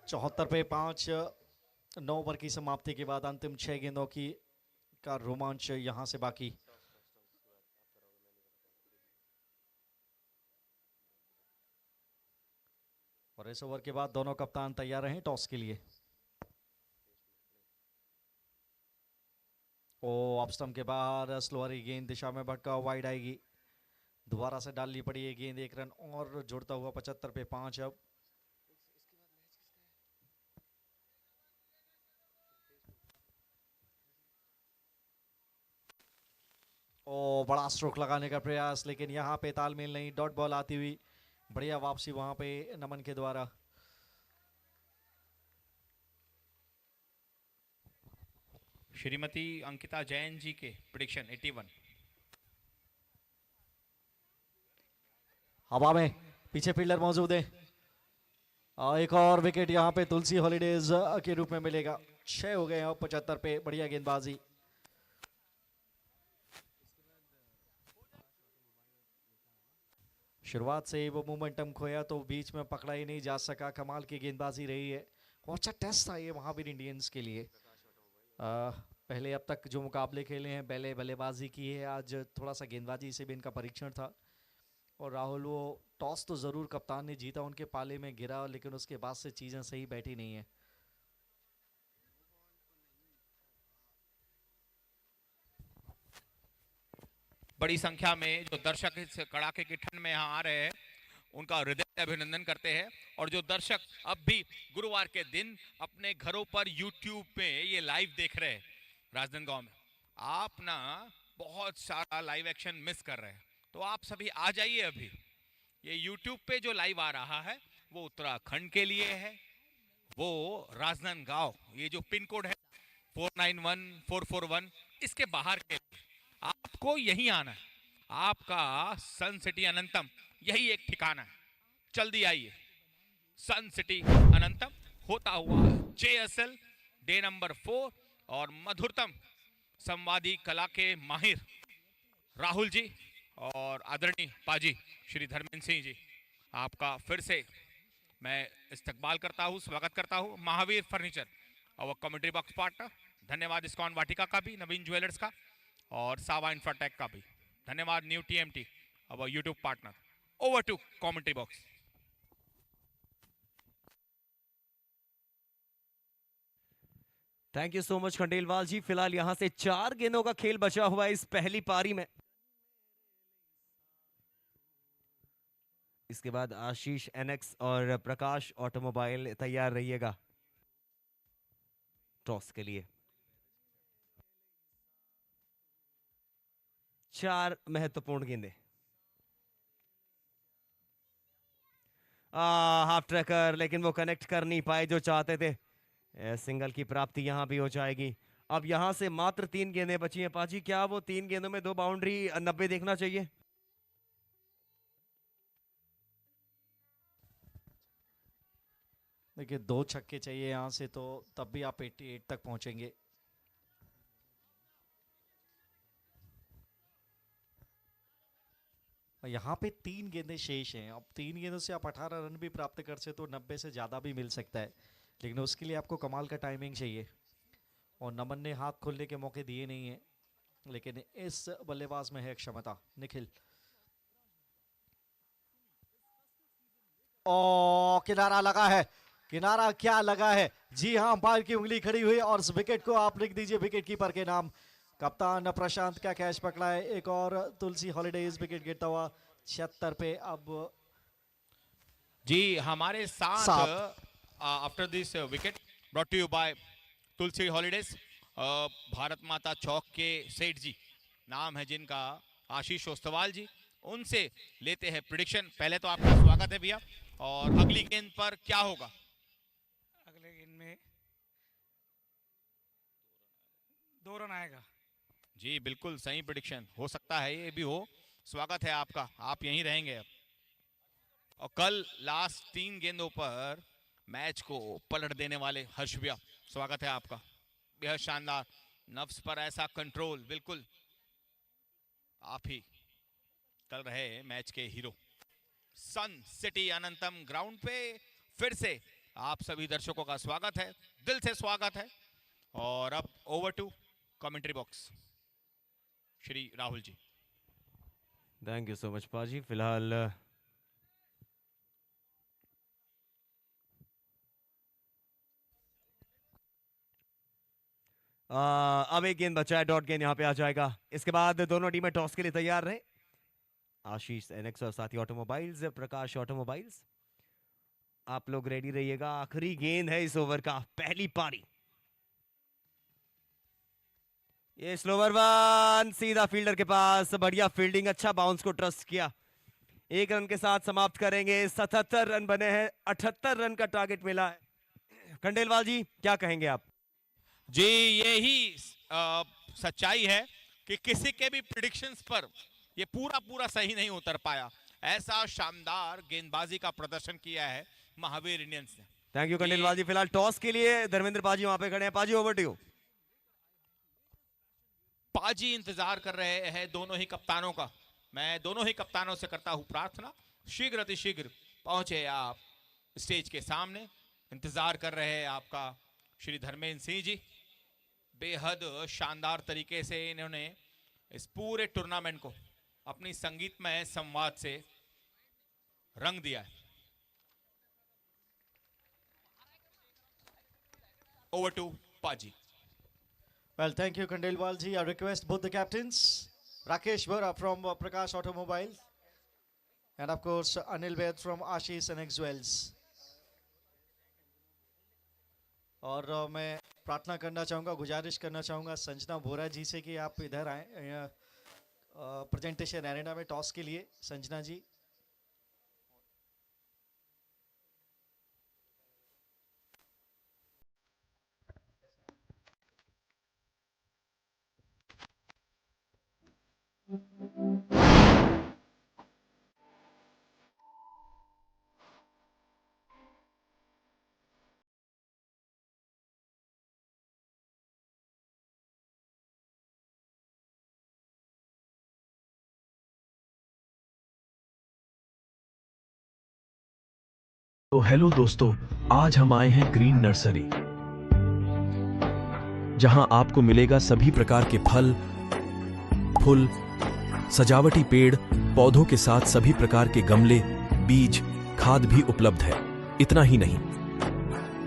चौहत्तर पे 5, 9 ओवर की समाप्ति के बाद अंतिम 6 गेंदों की का रोमांच यहां से बाकी। और इस ओवर के बाद दोनों कप्तान तैयार हैं टॉस के लिए। ओ ऑफ स्टंप के बाहर स्लोअर गेंद दिशा में भटका, वाइड आएगी। दोबारा से डालनी पड़ी है गेंद। 1 रन और जुड़ता हुआ 75 पे 5 अब। ओ बड़ा स्ट्रोक लगाने का प्रयास, लेकिन यहाँ पे तालमेल नहीं। डॉट बॉल आती हुई बढ़िया वापसी वहां पे नमन के द्वारा। श्रीमती अंकिता जैन जी के प्रिडिक्शन 81। हवा में पीछे फील्डर मौजूद है। एक और विकेट यहाँ पे तुलसी हॉलीडेज के रूप में मिलेगा। 6 हो गए हैं 75 पे। बढ़िया गेंदबाजी। शुरुआत से ही वो मोमेंटम खोया तो बीच में पकड़ा ही नहीं जा सका। कमाल की गेंदबाजी रही है। अच्छा टेस्ट था ये महावीर इंडियंस के लिए। पहले अब तक जो मुकाबले खेले हैं पहले बल्लेबाजी की है, आज थोड़ा सा गेंदबाजी से भी इनका परीक्षण था। और राहुल वो टॉस तो ज़रूर कप्तान ने जीता, उनके पाले में गिरा, लेकिन उसके बाद से चीज़ें सही बैठी नहीं है। बड़ी संख्या में जो दर्शक इस कड़ाके की ठंड में यहाँ आ रहे हैं उनका हृदय से अभिनंदन करते हैं। और जो दर्शक अब भी गुरुवार के दिन अपने घरों पर YouTube पे ये लाइव देख रहे हैं राजनांदगांव में, आप ना बहुत सारा लाइव एक्शन मिस कर रहे हैं। तो आप सभी आ जाइए। अभी ये YouTube पे जो लाइव आ रहा है वो उत्तराखंड के लिए है, वो राजनांदगांव ये जो पिन कोड है 491441 इसके बाहर के लिए आपको यहीं आना है। आपका सन सिटी अनंतम यही एक ठिकाना है। जल्दी आइए। सन सिटी अनंतम होता हुआ JSL डे नंबर 4 और मधुरतम संवादी कला के माहिर राहुल जी और आदरणीय पाजी श्री धर्मेंद्र सिंह जी, आपका फिर से मैं इस्तकबाल करता हूँ, स्वागत करता हूँ। महावीर फर्नीचर और कमेंट्री बॉक्स पार्टनर, धन्यवाद इस्कॉन वाटिका का भी, नवीन ज्वेलर्स का और सावा इंफ्राटेक का भी धन्यवाद। न्यू TMT और YouTube partner. Over to commentary box. Thank you so much Khandelwal ji. फिलहाल यहां से 4 गेंदों का खेल बचा हुआ है इस पहली पारी में। इसके बाद आशीष NX और प्रकाश ऑटोमोबाइल तैयार रहिएगा टॉस के लिए। 4 महत्वपूर्ण गेंदें। हाफ ट्रैकर, लेकिन वो कनेक्ट कर नहीं पाए जो चाहते थे। सिंगल की प्राप्ति यहां भी हो जाएगी। अब यहां से मात्र 3 गेंदें बची हैं पाजी, क्या वो 3 गेंदों में 2 बाउंड्री 90 देखना चाहिए? देखिए 2 छक्के चाहिए यहाँ से, तो तब भी आप 88 तक पहुंचेंगे। यहाँ पे 3 गेंदें शेष हैं। अब 3 गेंदों से आप 18 रन भी प्राप्त कर से तो 90 से ज़्यादा भी मिल सकता है, लेकिन उसके लिए आपको कमाल का टाइमिंग चाहिए। और नमन ने हाथ खोलने के मौके दिए नहीं है, लेकिन इस बल्लेबाज में है क्षमता। निखिल, ओ किनारा लगा है, किनारा क्या लगा है। जी हाँ, अंपायर की उंगली खड़ी हुई और इस विकेट को आप लिख दीजिए विकेट कीपर के नाम। कप्तान प्रशांत का कैच पकड़ा है। एक और तुलसी हॉलीडेज विकेट गिरता हुआ 76 पे। अब जी हमारे साथ after this wicket brought to you by Tulsi holidays, Bharat Mata Chowk के सेठ जी नाम है जिनका, आशीष ओस्तवाल जी, उनसे लेते हैं प्रिडिक्शन। पहले तो आपका स्वागत है भैया, और अगली गेंद पर क्या होगा? अगले गेंद में 2 रन आएगा। जी बिल्कुल सही प्रिडिक्शन, हो सकता है ये भी हो। स्वागत है आपका, आप यहीं रहेंगे अब। और कल लास्ट 3 गेंदों पर मैच को पलट देने वाले हर्ष भैया, स्वागत है आपका। बेहद शानदार, नफ्स पर ऐसा कंट्रोल, बिल्कुल आप ही कल रहे मैच के हीरो। सन सिटी अनंतम ग्राउंड पे फिर से आप सभी दर्शकों का स्वागत है, दिल से स्वागत है। और अब over to commentary box, Shri Rahul ji. Thank you so much पाजी। फिलहाल अब एक गेंद बचा है, डॉट गेंद यहां पे आ जाएगा। इसके बाद दोनों टीमें टॉस के लिए तैयार रहे। आशीष एनेक्स और साथी ऑटोमोबाइल्स, प्रकाश ऑटोमोबाइल्स, आप लोग रेडी रहिएगा। आखिरी गेंद है इस ओवर का, पहली पारी। ये स्लोवर वन सीधा फील्डर के पास, बढ़िया फील्डिंग, अच्छा बाउंस को ट्रस्ट किया। 1 रन के साथ समाप्त करेंगे। 77 रन बने हैं, 78 रन का टारगेट मिला है। खंडेलवाल जी क्या कहेंगे आप? जी यही सच्चाई है कि किसी के भी प्रिडिक्शंस पर ये पूरा सही नहीं उतर पाया। ऐसा शानदार गेंदबाजी का प्रदर्शन किया है महावीर इंडियंस ने। Thank you Khandelwal ji. फिलहाल टॉस के लिए धर्मेंद्र पाजी वहां पे खड़े हैं। पाजी ओवर टू यू। पाजी इंतजार कर रहे हैं दोनों ही कप्तानों का। मैं दोनों ही कप्तानों से करता हूं प्रार्थना, शीघ्र अतिशीघ्र पहुंचे आप स्टेज के सामने। इंतजार कर रहे हैं आपका श्री धर्मेंद्र सिंह जी। बेहद शानदार तरीके से इन्होंने इस पूरे टूर्नामेंट को अपनी संगीतमय संवाद से रंग दिया है। ओवर टू पाजी। well, thank you Khandelwal ji. I request both the captains, Rakesh Bora from Prakash Automobile and of course Anil Ved from Ashish and Wells. और मैं प्रार्थना करना चाहूँगा, गुजारिश करना चाहूँगा संजना बोरा जी से कि आप इधर आएँ प्रेजेंटेशन एरेना में टॉस के लिए। संजना जी। तो हेलो दोस्तों, आज हम आए हैं ग्रीन नर्सरी, जहां आपको मिलेगा सभी प्रकार के फल, फूल, सजावटी पेड़ पौधों के साथ सभी प्रकार के गमले, बीज, खाद भी उपलब्ध है। इतना ही नहीं,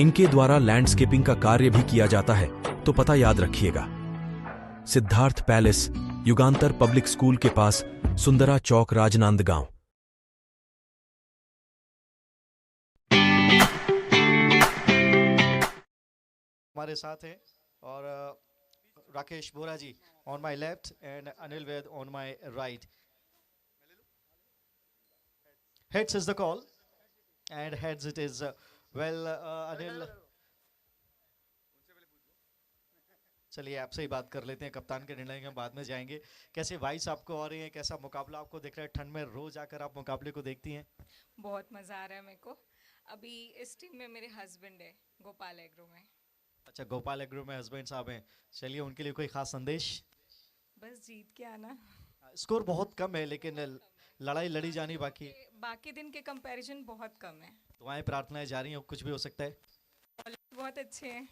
इनके द्वारा लैंडस्केपिंग का कार्य भी किया जाता है, तो पता याद रखिएगा। Siddharth Palace, Yugantar Public School के पास, सुंदरा चौक, राजनांदगांव। हमारे साथ हैं और Rakesh Bora ji on my left and Anil Vaid on my right. Heads is the call and heads it is. Well Anil, चलिए आपसे ही बात कर लेते हैं, कप्तान के निर्णय के बाद में जाएंगे। कैसे वाइस आपको आ रही है, कैसा मुकाबला आपको दिख रहा है? ठंड में रोज आकर आप मुकाबले को देखती हैं? बहुत मज़ा आ रहा है मेरे को। अभी इस टीम में मेरे हस्बैंड है, गोपाल एग्रो में। अच्छा, गोपाल एग्रो में हस्बैंड साहब हैं। चलिए उनके लिए कोई खास संदेश? बस जीत के आना। स्कोर बहुत कम है लेकिन लड़ाई लड़ी जानी बाकी है। बाकी दिन के कंपैरिजन बहुत कम है। दुआएं प्रार्थनाएं जारी हैं, कुछ भी हो सकता है। बहुत अच्छे हैं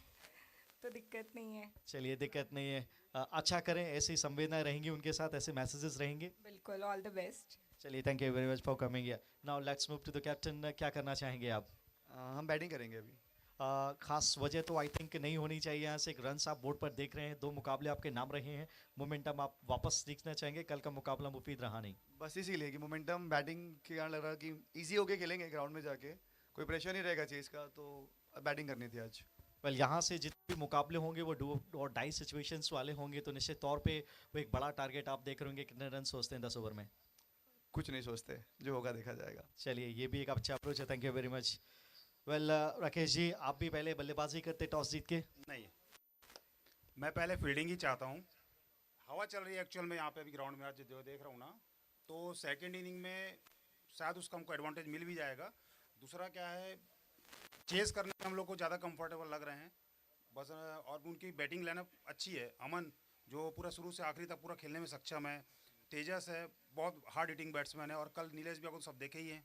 तो दिक्कत नहीं है। चलिए दिक्कत नहीं है, अच्छा करें, ऐसी संवेदनाएं रहेंगी उनके साथ, ऐसे मैसेजेस रहेंगे। बिल्कुल, ऑल द बेस्ट। चलिए thank you very much for coming here. Now let's move to the captain. क्या करना चाहेंगे आप? हम बैटिंग करेंगे अभी। खास वजह तो आई थिंक नहीं होनी चाहिए। यहाँ से एक रन आप बोर्ड पर देख रहे हैं, 2 मुकाबले आपके नाम रहे हैं, मोमेंटम आप वापस सीखना चाहेंगे? कल का मुकाबला मुफीद रहा नहीं। बस इसीलिए कि मोमेंटम बैटिंग के कारण लग रहा कि इजी होके खेलेंगे, ग्राउंड में जाके कोई प्रेशर नहीं रहेगा चीज़ का, तो बैटिंग करनी थी आज। वेल यहाँ से जितने भी मुकाबले होंगे वो डू और डाई सिचुएशंस वाले होंगे, तो निश्चित तौर पे वो एक बड़ा टारगेट आप देख रहे होंगे। कितने रन सोचते हैं 10 ओवर में? कुछ नहीं सोचते, जो होगा देखा जाएगा। चलिए ये भी एक अच्छा अप्रोच है, thank you very much. Well Rakesh ji, आप भी पहले बल्लेबाजी करते टॉस जीत के? नहीं, मैं पहले फील्डिंग ही चाहता हूँ। हवा चल रही है एक्चुअल में यहाँ पे अभी ग्राउंड में, आज जो देख रहा हूँ ना, तो सेकंड इनिंग में शायद उसका हमको एडवांटेज मिल भी जाएगा। दूसरा क्या है, चेस करने में हम लोग को ज़्यादा कंफर्टेबल लग रहे हैं बस। और उनकी बैटिंग लाइनअप अच्छी है। अमन जो पूरा शुरू से आखिरी तक पूरा खेलने में सक्षम है, तेजस है, बहुत हार्ड हिटिंग बैट्समैन है, और कल नीलेश भी आपको सब देखे ही हैं।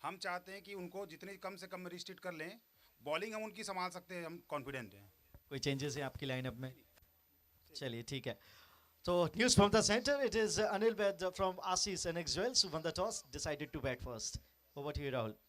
हम चाहते हैं कि उनको जितने कम से कम रिस्ट्रिक्ट कर लें, बॉलिंग हम उनकी संभाल सकते हैं, हम कॉन्फिडेंट हैं। कोई चेंजेस है आपकी लाइनअप में? चलिए ठीक है। So news from the center, it is Anil Bed from Asis and Exwells who won the toss, decided to bat first. Over to you, Rahul.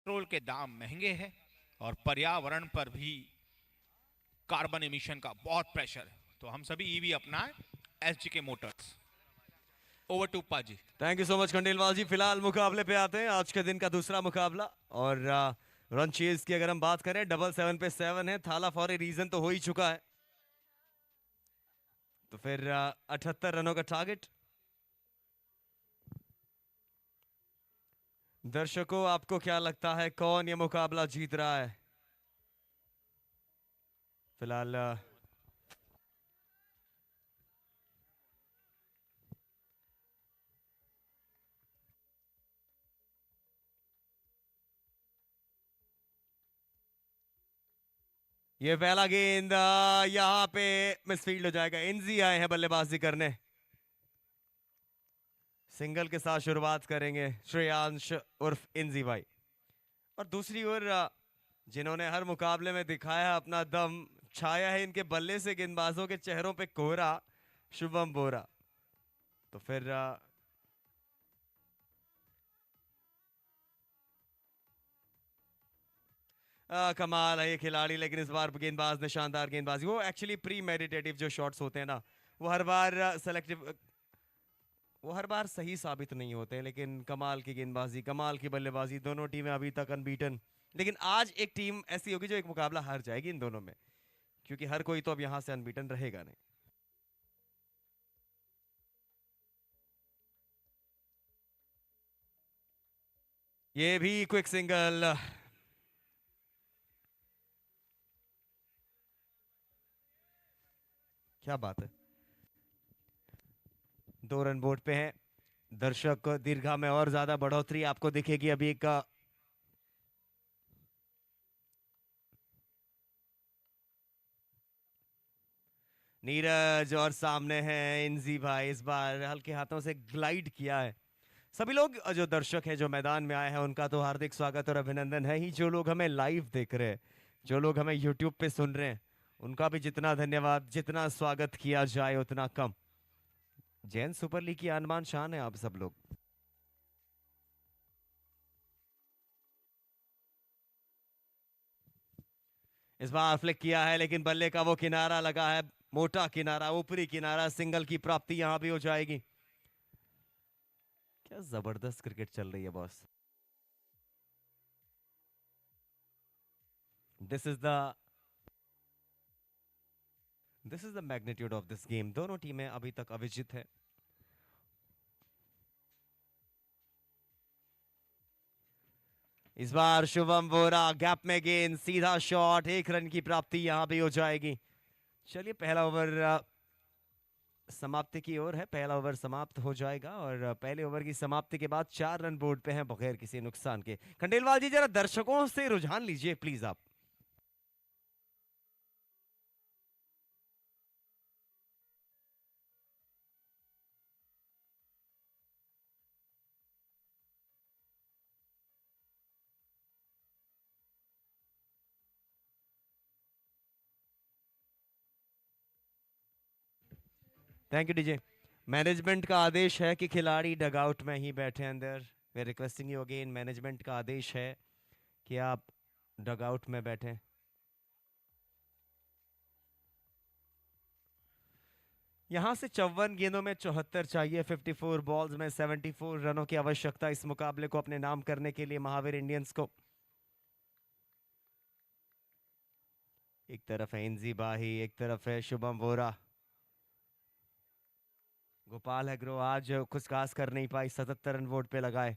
Petrol के दाम महंगे हैं और पर्यावरण पर भी कार्बन एमिशन का बहुत प्रेशर है, तो हम सभी ईवी अपनाएं। SGK Motors. Over to Paaji. Thank you so much Khandelwal ji. फिलहाल मुकाबले पे आते हैं, आज के दिन का दूसरा मुकाबला। और रन चेज की अगर हम बात करें, 7-7 पे 7 है, थाला फॉर ए रीजन तो हो ही चुका है, तो फिर 78 रनों का टारगेट। दर्शकों आपको क्या लगता है कौन ये मुकाबला जीत रहा है? फिलहाल ये पहला गेंद यहां पे मिसफील्ड हो जाएगा। इंजी आए हैं बल्लेबाजी करने, सिंगल के साथ शुरुआत करेंगे श्रेयांश उर्फ इंजी भाई। और दूसरी ओर जिन्होंने हर मुकाबले में दिखाया अपना दम, छाया है इनके बल्ले से गेंदबाजों के चेहरों पे कोहरा, शुभम बोरा। तो फिर कमाल है ये खिलाड़ी, लेकिन इस बार गेंदबाज ने शानदार गेंदबाजी, वो एक्चुअली प्री मेडिटेटिव जो शॉट्स होते हैं ना, वो हर बार सेलेक्टिव, वो हर बार सही साबित नहीं होते, लेकिन कमाल की गेंदबाजी, कमाल की बल्लेबाजी, दोनों टीमें अभी तक अनबीटन। लेकिन आज एक टीम ऐसी होगी जो एक मुकाबला हार जाएगी इन दोनों में, क्योंकि हर कोई तो अब यहां से अनबीटन रहेगा नहीं। ये भी क्विक सिंगल, क्या बात है। 2 रन बोर्ड पे हैं, दर्शक दीर्घा में और ज्यादा बढ़ोतरी आपको दिखेगी अभी का। नीरज और सामने है इंजी भाई, इस बार हल्के हाथों से ग्लाइड किया है। सभी लोग जो दर्शक हैं जो मैदान में आए हैं उनका तो हार्दिक स्वागत और अभिनंदन है ही। जो लोग हमें लाइव देख रहे हैं, जो लोग हमें यूट्यूब पे सुन रहे हैं, उनका भी जितना धन्यवाद, जितना स्वागत किया जाए उतना कम। जैन सुपर लीग की आनबान शान है आप सब लोग। इस बार फ्लिक किया है, लेकिन बल्ले का वो किनारा लगा है, मोटा किनारा, ऊपरी किनारा, सिंगल की प्राप्ति यहां भी हो जाएगी। क्या जबरदस्त क्रिकेट चल रही है boss. This is the magnitude of this game. दोनों टीमें अभी तक अविजित है। इस बार शुभम वोरा गैप में गेंद, सीधा शॉट, 1 रन की प्राप्ति यहां भी हो जाएगी। चलिए पहला ओवर समाप्ति की ओर है, पहला ओवर समाप्त हो जाएगा और पहले ओवर की समाप्ति के बाद 4 रन बोर्ड पे हैं बगैर किसी नुकसान के। खंडेलवाल जी जरा दर्शकों से रुझान लीजिए प्लीज आप। Thank you DJ. मैनेजमेंट का आदेश है कि खिलाड़ी डगआउट में ही बैठे अंदर। वे रिक्वेस्टिंग यू अगेन, मैनेजमेंट का आदेश है कि आप डगआउट में बैठें। यहां से 54 गेंदों में 74 चाहिए, 54 बॉल्स में 74 रनों की आवश्यकता इस मुकाबले को अपने नाम करने के लिए महावीर इंडियंस को। एक तरफ है इंजी बाही, एक तरफ है शुभम वोरा। गोपाल एग्रो आज कुछ खास कर नहीं पाई, 77 रन बोर्ड पे लगाए।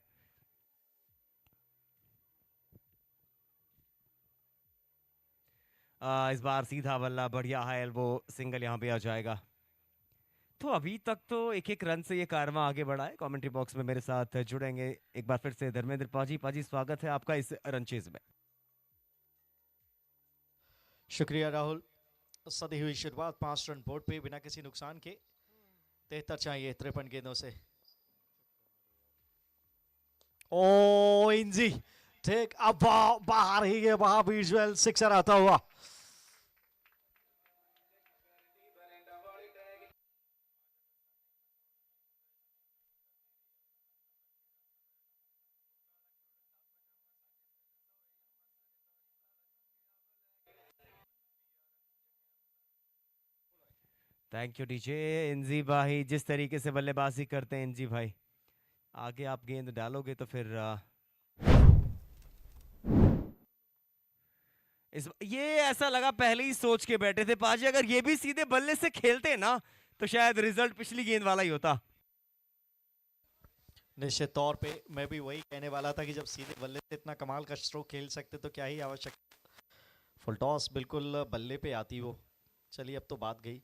इस बार सीधा बल्ला, बढ़िया है, वो सिंगल यहां पे आ जाएगा। तो अभी तक तो 1-1 रन से ये कारवां आगे बढ़ा है। कमेंट्री बॉक्स में मेरे साथ जुड़ेंगे एक बार फिर से धर्मेंद्र पाजी। पाजी स्वागत है आपका इस रनचेज में। शुक्रिया राहुल। सदी हुई शुरुआत, 5 रन बोर्ड पे बिना किसी नुकसान के। 73 चाहिए 53 गेंदों से। ओ इंजी ठीक, अब बाहर ही है, वहां विजुअल सिक्सर आता हुआ। Thank you DJ. इंजी भाई जिस तरीके से बल्लेबाजी करते हैं इंजी भाई, आगे आप गेंद डालोगे तो फिर ये ऐसा लगा पहले ही सोच के बैठे थे पाजी, अगर ये भी सीधे बल्ले से खेलते ना तो शायद रिजल्ट पिछली गेंद वाला ही होता। निश्चित तौर पे मैं भी वही कहने वाला था कि जब सीधे बल्ले से इतना कमाल का स्ट्रोक खेल सकते तो क्या ही आवश्यक। फुल टॉस बिल्कुल बल्ले पे आती वो। चलिए अब तो बात गई।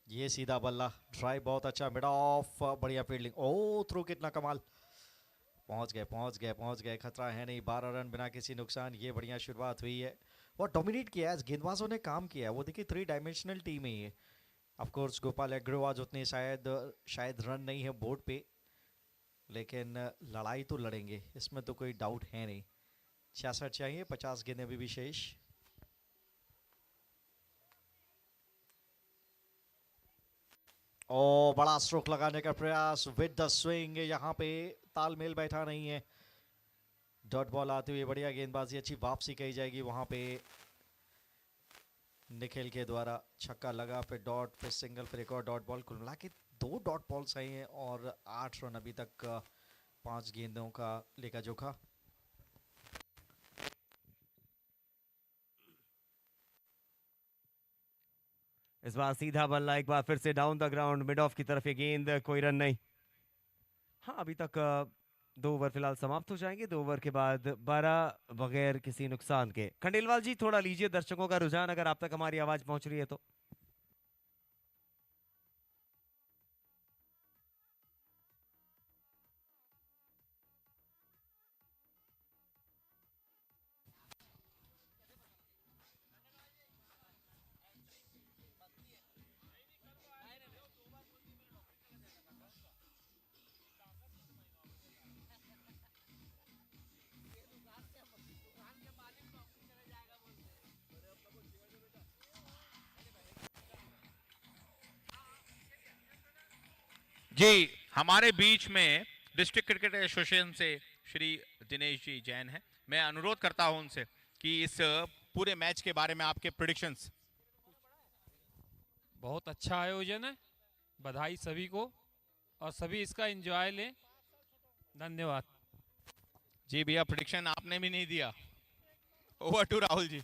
ये सीधा बल्ला, ड्राइव बहुत अच्छा, मिड ऑफ, बढ़िया फील्डिंग। ओ थ्रू कितना कमाल, पहुंच गए, खतरा है नहीं। 12 रन बिना किसी नुकसान, ये बढ़िया शुरुआत हुई है। वो डोमिनेट किया है, गेंदबाजों ने काम किया है। वो देखिए 3 डायमेंशनल टीम है ये। ऑफ कोर्स गोपाल एग्रो आज उतने शायद रन नहीं है बोर्ड पे, लेकिन लड़ाई तो लड़ेंगे, इसमें तो कोई डाउट है नहीं। 66 चाहिए, 50 गेंदें भी शेष। ओ बड़ा स्ट्रोक लगाने का प्रयास विद द स्विंग, यहाँ पे तालमेल बैठा नहीं है। डॉट बॉल आती हुई बढ़िया गेंदबाजी, अच्छी वापसी कही जाएगी वहां पे। निखिल के द्वारा छक्का लगा, फिर डॉट, फिर सिंगल, फिर एक और डॉट बॉल। कुल मिला के 2 डॉट बॉल्स आई हैं और 8 रन अभी तक 5 गेंदों का लेखा जोखा। इस बार सीधा बल्ला, एक बार फिर से down the ground, mid of की तरफ ये गेंद, कोई रन नहीं। हाँ, अभी तक 2 ओवर फिलहाल समाप्त हो जाएंगे। 2 ओवर के बाद 12 बगैर किसी नुकसान के। खंडेलवाल जी, थोड़ा लीजिए दर्शकों का रुझान, अगर आप तक हमारी आवाज पहुंच रही है तो। जी, हमारे बीच में डिस्ट्रिक्ट क्रिकेट एसोसिएशन से श्री दिनेश जी जैन हैं। मैं अनुरोध करता हूं उनसे कि इस पूरे मैच के बारे में आपके प्रेडिक्शंस। बहुत अच्छा आयोजन है, बधाई सभी को, और सभी इसका एंजॉय लें। धन्यवाद जी भैया, प्रेडिक्शन आपने भी नहीं दिया। ओवर टू राहुल जी।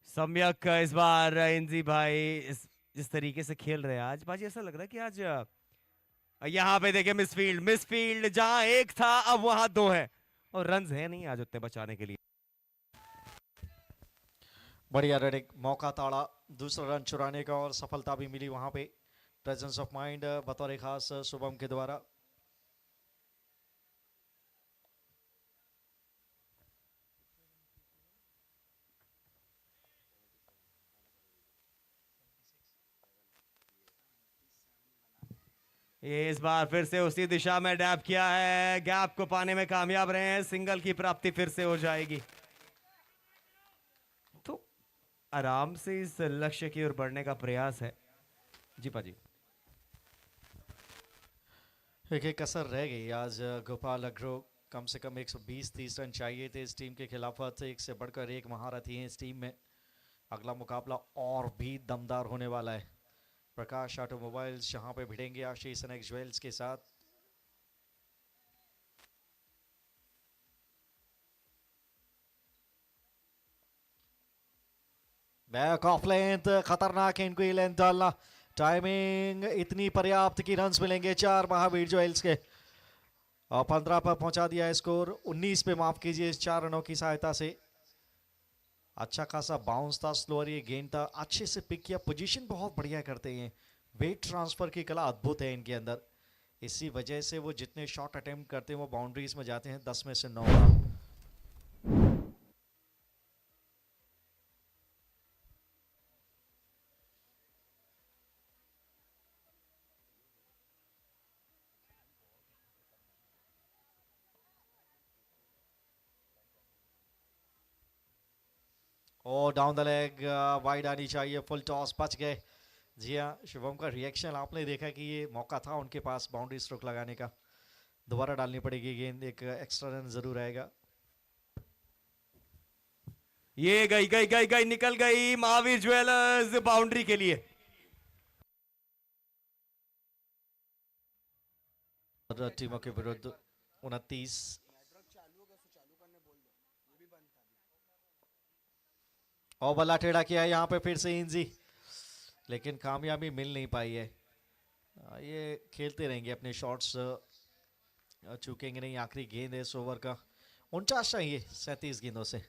सम्यक इस बार इंजी भाई जिस तरीके से खेल रहे हैं आज बाजी, ऐसा लग रहा है कि आज यहाँ पे देखिए मिसफील्ड जहां 1 था अब वहां 2 है, और रन्स है नहीं आज उतने बचाने के लिए। बढ़िया रनिंग, मौका ताड़ा दूसरा रन चुराने का और सफलता भी मिली वहां पे। प्रेजेंस ऑफ माइंड बतौर खास शुभम के द्वारा। ये इस बार फिर से उसी दिशा में डैप किया है, गैप को पाने में कामयाब रहे हैं, सिंगल की प्राप्ति फिर से हो जाएगी। तो आराम से इस लक्ष्य की ओर बढ़ने का प्रयास है। जी पाजी, एक कसर रह गई आज। गोपाल अग्रो कम से कम 120-30 रन चाहिए थे इस टीम के खिलाफ। एक से बढ़कर एक महारथी हैं इस टीम में। अगला मुकाबला और भी दमदार होने वाला है। प्रकाश ऑटोमोबाइल्स जहां पे भिड़ेंगे आशीष एनेक्स ज्वेल्स के साथ। बैक ऑफ लेंथ, खतरनाक इनको लेंथ डालना। टाइमिंग इतनी पर्याप्त की रन्स मिलेंगे 4 महावीर ज्वेल्स के, और 15 पर पहुंचा दिया है स्कोर। 19 पे माफ कीजिए इस 4 रनों की सहायता से। अच्छा खासा बाउंस था, स्लोअर ये गेंद था, अच्छे से पिक किया, पोजीशन बहुत बढ़िया करते हैं। वेट ट्रांसफर की कला अद्भुत है इनके अंदर। इसी वजह से वो जितने शॉट अटेम्प्ट करते हैं वो बाउंड्रीज में जाते हैं, 10 में से 9 बार। और डाउन द लेग, वाइड आनी चाहिए, फुल टॉस, बच गए। जी हाँ, शुभम का रिएक्शन आपने देखा कि ये मौका था उनके पास बाउंड्री स्ट्रोक लगाने का। दोबारा डालनी पड़ेगी गेंद, एक एक्स्ट्रा रन जरूर आएगा। ये गई निकल गई महावीर ज्वेलर्स बाउंड्री के लिए। टीमों के विरुद्ध 29। और बल्ला टेढ़ा किया है यहाँ पे फिर से इंजी, लेकिन कामयाबी मिल नहीं पाई है। ये खेलते रहेंगे अपने शॉट्स, चूकेंगे नहीं। आखिरी गेंद है इस ओवर का, 49 चाहिए 37 गेंदों से।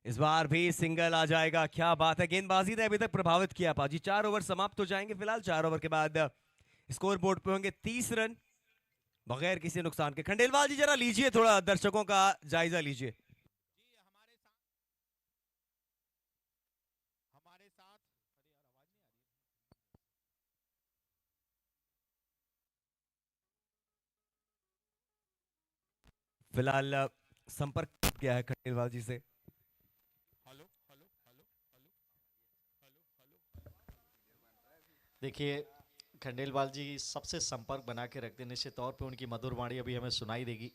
इस बार भी सिंगल आ जाएगा, क्या बात है। गेंदबाजी ने अभी तक प्रभावित किया पाजी। 4 ओवर समाप्त हो जाएंगे फिलहाल। 4 ओवर के बाद स्कोर बोर्ड पे होंगे 30 रन। बगैर किसी नुकसान के। खंडेलवाल जी जरा लीजिए, थोड़ा दर्शकों का जायजा लीजिए। फिलहाल संपर्क किया है खंडेलवाल जी से। देखिए खंडेलवाल जी सबसे संपर्क बना के रखते हैं, निश्चित तौर पे उनकी मधुर वाणी अभी हमें सुनाई देगी।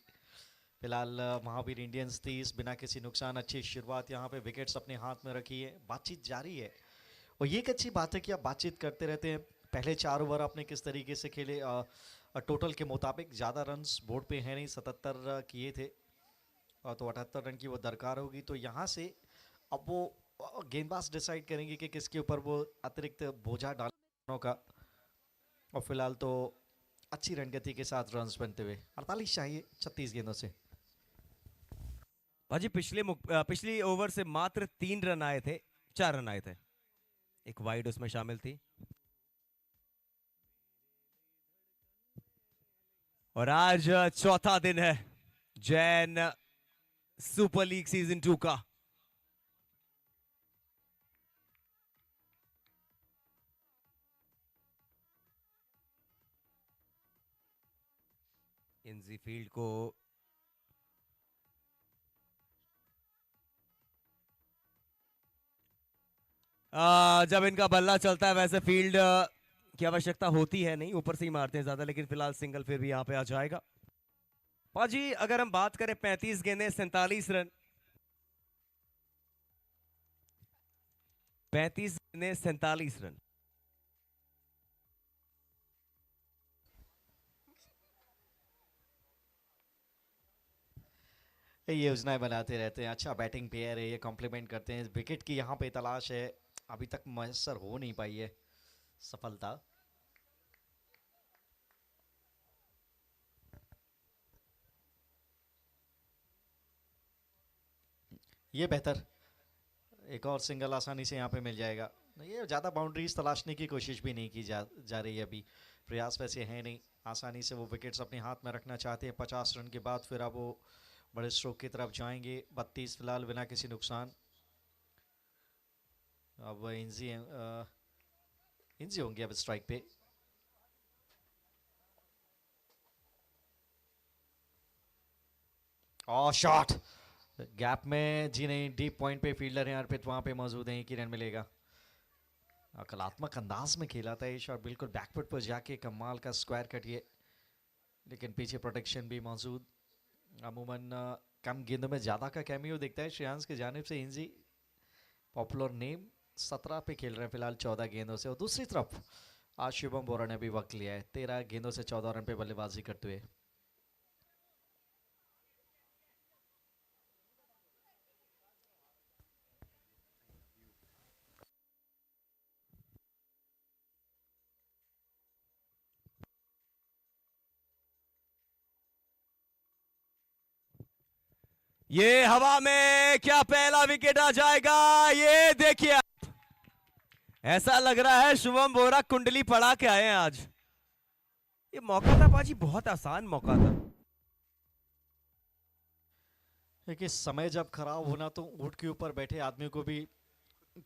फिलहाल महावीर इंडियंस 30 बिना किसी नुकसान, अच्छी शुरुआत, यहाँ पे विकेट्स अपने हाथ में रखी है, बातचीत जारी है। और ये एक अच्छी बात है कि आप बातचीत करते रहते हैं। पहले 4 ओवर आपने किस तरीके से खेले, टोटल के मुताबिक ज़्यादा रन्स बोर्ड पे है नहीं, 77 किए थे, तो 78 रन की वो दरकार होगी। तो यहाँ से अब वो गेंदबाज डिसाइड करेंगे कि किसके ऊपर वो अतिरिक्त बोझा डालने का। और फिलहाल तो अच्छी रन गति के साथ रन्स बनते हुए 48 चाहिए 36 गेंदों से। भाजी पिछली ओवर से मात्र 3 रन आए थे, 4 रन आए थे, एक वाइड उसमें शामिल थी। और आज चौथा दिन है जैन सुपर लीग सीजन 2 का। इनजी फील्ड को जब इनका बल्ला चलता है वैसे फील्ड की आवश्यकता होती है नहीं, ऊपर से ही मारते हैं ज्यादा, लेकिन फिलहाल सिंगल फिर भी यहां पे आ जाएगा। पाजी अगर हम बात करें 35 गेंदें 47 रन, 35 गेंदें 47 रन। ये योजनाएं बनाते रहते हैं, अच्छा बैटिंग पेयर है, ये कॉम्प्लीमेंट करते हैं। विकेट की यहाँ पे तलाश है, अभी तक मैसर हो नहीं पाई है सफलता। ये बेहतर, एक और सिंगल आसानी से यहाँ पे मिल जाएगा। ये ज़्यादा बाउंड्रीज तलाशने की कोशिश भी नहीं की जा रही है अभी, प्रयास वैसे है नहीं। आसानी से वो विकेट्स अपने हाथ में रखना चाहते हैं। 50 रन के बाद फिर अब वो बड़े स्ट्रोक की तरफ जाएंगे। 32 फिलहाल बिना किसी नुकसान। अब इंजी होंगे अब स्ट्राइक पे। और शॉट गैप में, जी नहीं, डीप पॉइंट पे फील्डर है अर्पित वहां पे मौजूद है, कि रन मिलेगा। कलात्मक अंदाज में खेला था ये शॉट, बिल्कुल बैकफुट पर जाके कमाल का स्क्वायर कटिए, लेकिन पीछे प्रोटेक्शन भी मौजूद। अमूमन कम गेंदों में ज़्यादा का कैमियो दिखता है श्रेयांश की जानिब से। इंजी पॉपुलर नेम 17 पे खेल रहे हैं फिलहाल 14 गेंदों से। और दूसरी तरफ आज शुभम बोरा ने भी वक्त लिया है, 13 गेंदों से 14 रन पे बल्लेबाजी करते हुए। ये हवा में क्या पहला विकेट आ जाएगा, ये देखिए आप, ऐसा लग रहा है शुभम बोरा कुंडली पड़ा के आए हैं आज। ये मौका था पाजी, बहुत आसान मौका था। देखिए समय जब खराब होना तो ऊंट के ऊपर बैठे आदमी को भी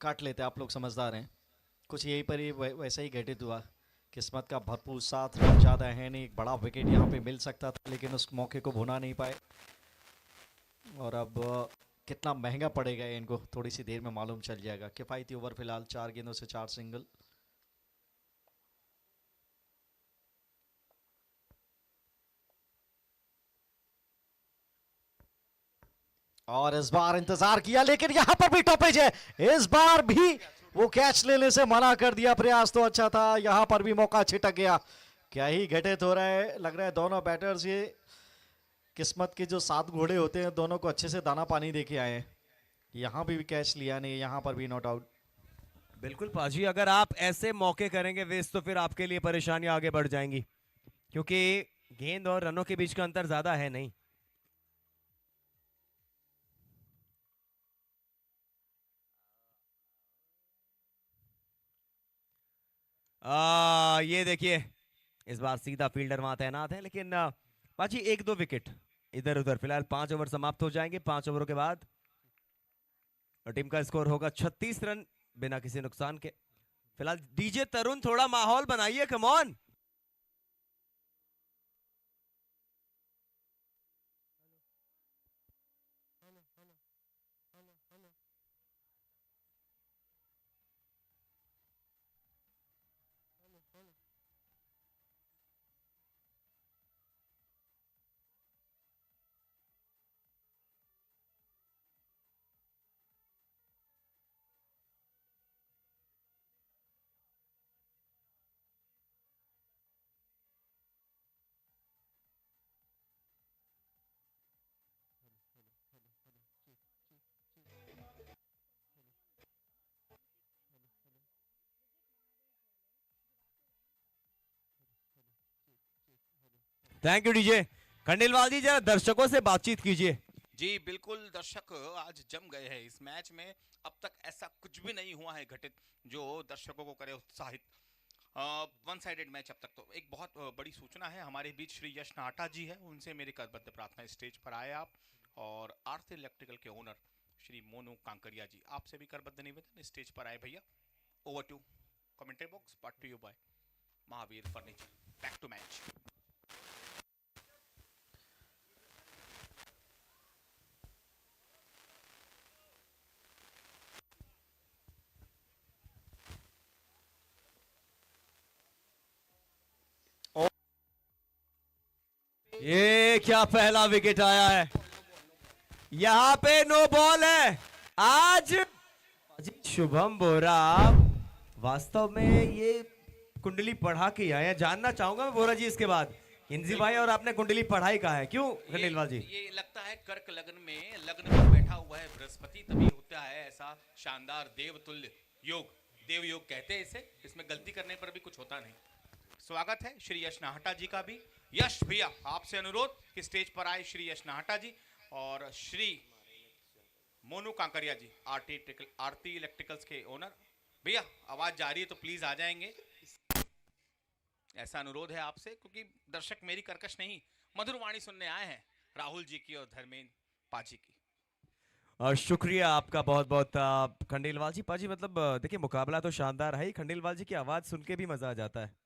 काट लेते, आप लोग समझदार हैं। कुछ यहीं पर ही वैसा ही घटित हुआ। किस्मत का भरपूर साथ, रन ज़्यादा है नहीं, एक बड़ा विकेट यहाँ पे मिल सकता था, लेकिन उस मौके को भुना नहीं पाए। और अब कितना महंगा पड़ेगा इनको थोड़ी सी देर में मालूम चल जाएगा। किफायती ओवर फिलहाल 4 गेंदों से 4 सिंगल। और इस बार इंतजार किया, लेकिन यहां पर भी टॉपेज है। इस बार भी वो कैच लेने से मना कर दिया। प्रयास तो अच्छा था, यहां पर भी मौका छिटक गया। क्या ही घटित हो रहा है, लग रहा है दोनों बैटर्स ये किस्मत के जो 7 घोड़े होते हैं, दोनों को अच्छे से दाना पानी देके आए हैं। यहां भी कैच लिया नहीं, यहां पर भी नॉट आउट। बिल्कुल पाजी, अगर आप ऐसे मौके करेंगे वेस्ट तो फिर आपके लिए परेशानियां आगे बढ़ जाएंगी, क्योंकि गेंद और रनों के बीच का अंतर ज्यादा है नहीं। ये देखिए, इस बार सीधा फील्डर वहां तैनात है, लेकिन बाजी 1-2 विकेट इधर उधर। फिलहाल 5 ओवर समाप्त हो जाएंगे। 5 ओवरों के बाद और टीम का स्कोर होगा 36 रन बिना किसी नुकसान के। फिलहाल डीजे तरुण थोड़ा माहौल बनाइए, come on. Thank you DJ. Khandelwal ji जरा दर्शकों से बातचीत कीजिए। जी बिल्कुल, दर्शक आज जम गए हैं इस मैच में। अब तक ऐसा कुछ भी नहीं हुआ है घटित जो दर्शकों को करे उत्साहित। वन साइडेड मैच अब तक। तो एक बहुत बड़ी सूचना है, हमारे बीच श्री यश नाहटा जी है, उनसे मेरी करबद्ध प्रार्थना, स्टेज पर आए आप। और आरती इलेक्ट्रिकल के ओनर श्री मोनू कांकरिया जी, आपसे भी करबद्ध निवेदन, स्टेज पर आए भैया। Over to commentary box, brought to you by Mahavir furniture. Back to match. ये क्या पहला विकेट आया है। यहां पे नो बॉल है आज। शुभम बोरा वास्तव में ये कुंडली पढ़ा के आए हैं। जानना चाहूंगा मैं बोरा जी इसके बाद, हिंदी भाई, और आपने कुंडली पढ़ाई कहा है क्यों खंडेलवाल जी? ये लगता है कर्क लग्न में बैठा हुआ है बृहस्पति, तभी होता है ऐसा शानदार देवतुल्य योग। देव योग कहते हैं इसे। इसमें गलती करने पर भी कुछ होता नहीं। स्वागत है श्री यश नाहटा जी का भी। यश भैया, आपसे अनुरोध कि स्टेज पर आए श्री यश नाहटा जी और श्री मोनू कांकरिया जी, आरती इलेक्ट्रिकल्स के ओनर। भैया आवाज जा रही है तो प्लीज आ जाएंगे, ऐसा अनुरोध है आपसे, क्योंकि दर्शक मेरी कर्कश नहीं मधुर वाणी सुनने आए हैं राहुल जी की और धर्मेंद्र पाजी की। और शुक्रिया आपका बहुत बहुत खंडेलवाल जी। पाजी मतलब देखिए मुकाबला तो शानदार है ही, खंडेलवाल जी की आवाज सुन के भी मजा आ जाता है।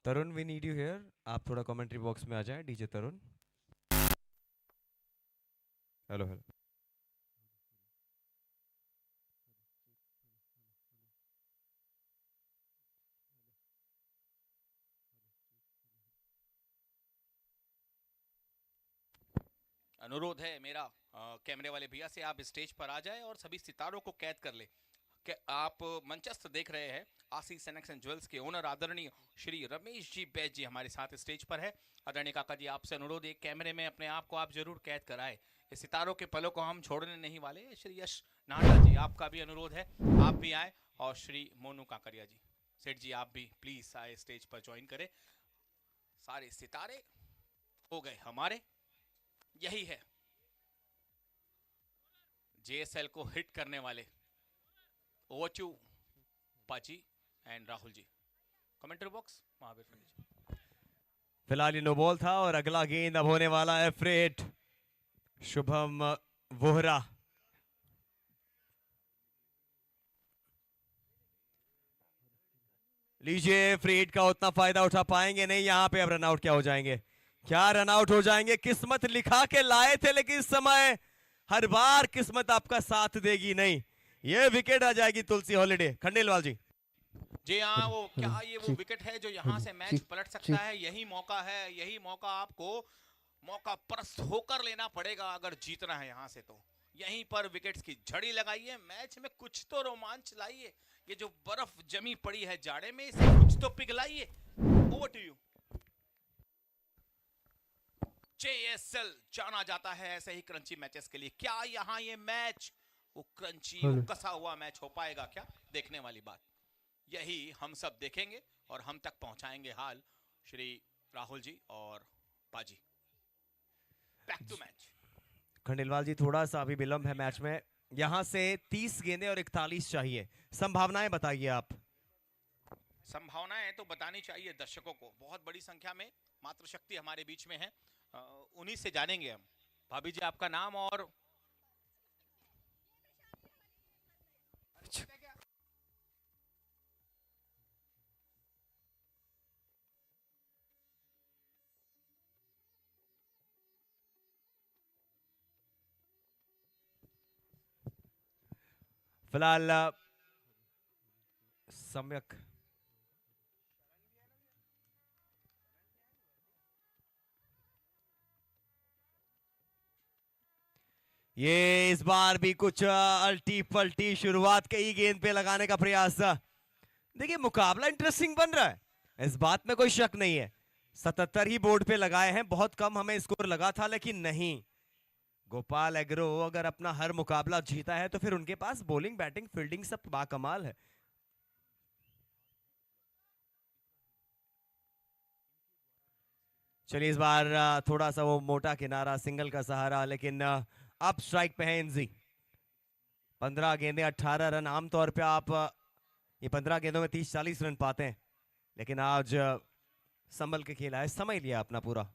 तरुण वी नीड यू हियर। आप थोड़ा कमेंट्री बॉक्स में आ जाएं, डीजे तरुण। Hello hello. अनुरोध है मेरा कैमरे वाले भैया से, आप स्टेज पर आ जाए और सभी सितारों को कैद कर ले। आप मंचस्थ देख रहे हैं आशीष सेनेक्स एंड ज्वेल्स के ओनर आदरणीय श्री रमेश जी बैज जी हमारे साथ स्टेज पर है। आदरणीय काका जी, आपसे अनुरोध, एक कैमरे में अपने आप को आप जरूर कैद कराए। इस सितारों के पलों को हम छोड़ने नहीं वाले। श्री यश नाहटा जी, आपका भी अनुरोध है, आप भी आए। और श्री मोनू काकरिया जी, सेठ जी आप भी प्लीज आए, स्टेज पर ज्वाइन करें। सारे सितारे हो गए हमारे। यही है जेएसएल को हिट करने वाले। ओवर टू पाजी and Rahul ji, commentary box Mahavir furniture. फिलहाल ये नो बॉल था और अगला गेंद अब होने वाला है फ्रेट शुभम वोहरा। लीजिए, फ्रेट का उतना फायदा उठा पाएंगे नहीं यहां पे। अब रनआउट क्या हो जाएंगे, क्या रनआउट हो जाएंगे। किस्मत लिखा के लाए थे, लेकिन इस समय हर बार किस्मत आपका साथ देगी नहीं। ये विकेट आ जाएगी तुलसी हॉलिडे। खंडेलवाल जी जी हाँ, वो क्या ये वो विकेट है जो यहाँ से मैच पलट सकता है। यही मौका है, यही मौका आपको मौका परस्त होकर लेना पड़ेगा अगर जीतना है यहाँ से। तो यहीं पर विकेट्स की झड़ी लगाइए, मैच में कुछ तो रोमांच लाइए। ये जो बर्फ जमी पड़ी है जाड़े में, इसे कुछ तो पिघलाइए। Over to you. जेएसएल जाना जाता है ऐसे ही क्रंची मैचेस के लिए। क्या यहाँ ये मैच वो क्रंची वो कसा हुआ मैच हो पाएगा क्या? देखने वाली बात, यही हम सब देखेंगे और हम तक पहुंचाएंगे हाल श्री राहुल जी और Paaji. Back to match. Khandelwal ji, थोड़ा सा अभी विलंब है मैच में, यहां से 30 गेंदें और 41 चाहिए, संभावनाएं बताइए आप। संभावनाएं तो बतानी चाहिए दर्शकों को, बहुत बड़ी संख्या में मात्र शक्ति हमारे बीच में है, उन्हीं से जानेंगे हम। भाभी जी, आपका नाम और फिलहाल सम्यक ये इस बार भी कुछ अल्टी पल्टी शुरुआत कई गेंद पे लगाने का प्रयास। देखिए मुकाबला इंटरेस्टिंग बन रहा है, इस बात में कोई शक नहीं है। 77 ही बोर्ड पे लगाए हैं, बहुत कम हमें स्कोर लगा था, लेकिन नहीं, गोपाल एग्रो अगर अपना हर मुकाबला जीता है तो फिर उनके पास बॉलिंग बैटिंग फील्डिंग सब बाकमाल है। चलिए इस बार थोड़ा सा वो मोटा किनारा, सिंगल का सहारा, लेकिन अब स्ट्राइक पे है इनजी। 15 गेंदें 18 रन, आमतौर पे आप ये 15 गेंदों में 30-40 रन पाते हैं, लेकिन आज संभल के खेला है, समय लिया अपना पूरा।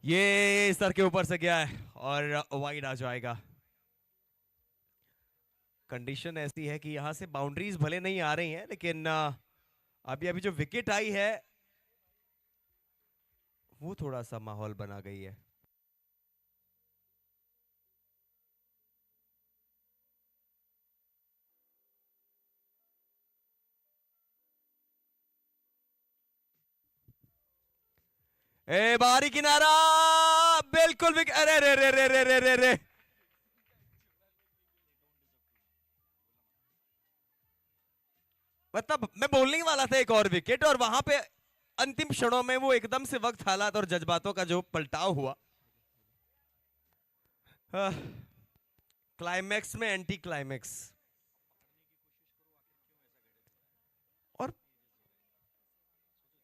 ये सर के ऊपर से गया है और वाइड आ जाएगा। कंडीशन ऐसी है कि यहां से बाउंड्रीज भले नहीं आ रही हैं, लेकिन अभी अभी जो विकेट आई है वो थोड़ा सा माहौल बना गई है। ए बारी किनारा, बिल्कुल विकेट, अरे रे रे रे रे रे रे रे, मतलब मैं बोलने ही वाला था एक और विकेट, और वहां पे अंतिम क्षणों में वो एकदम से वक्त, हालात और जज्बातों का जो पलटाव हुआ, क्लाइमैक्स में एंटी क्लाइमैक्स। और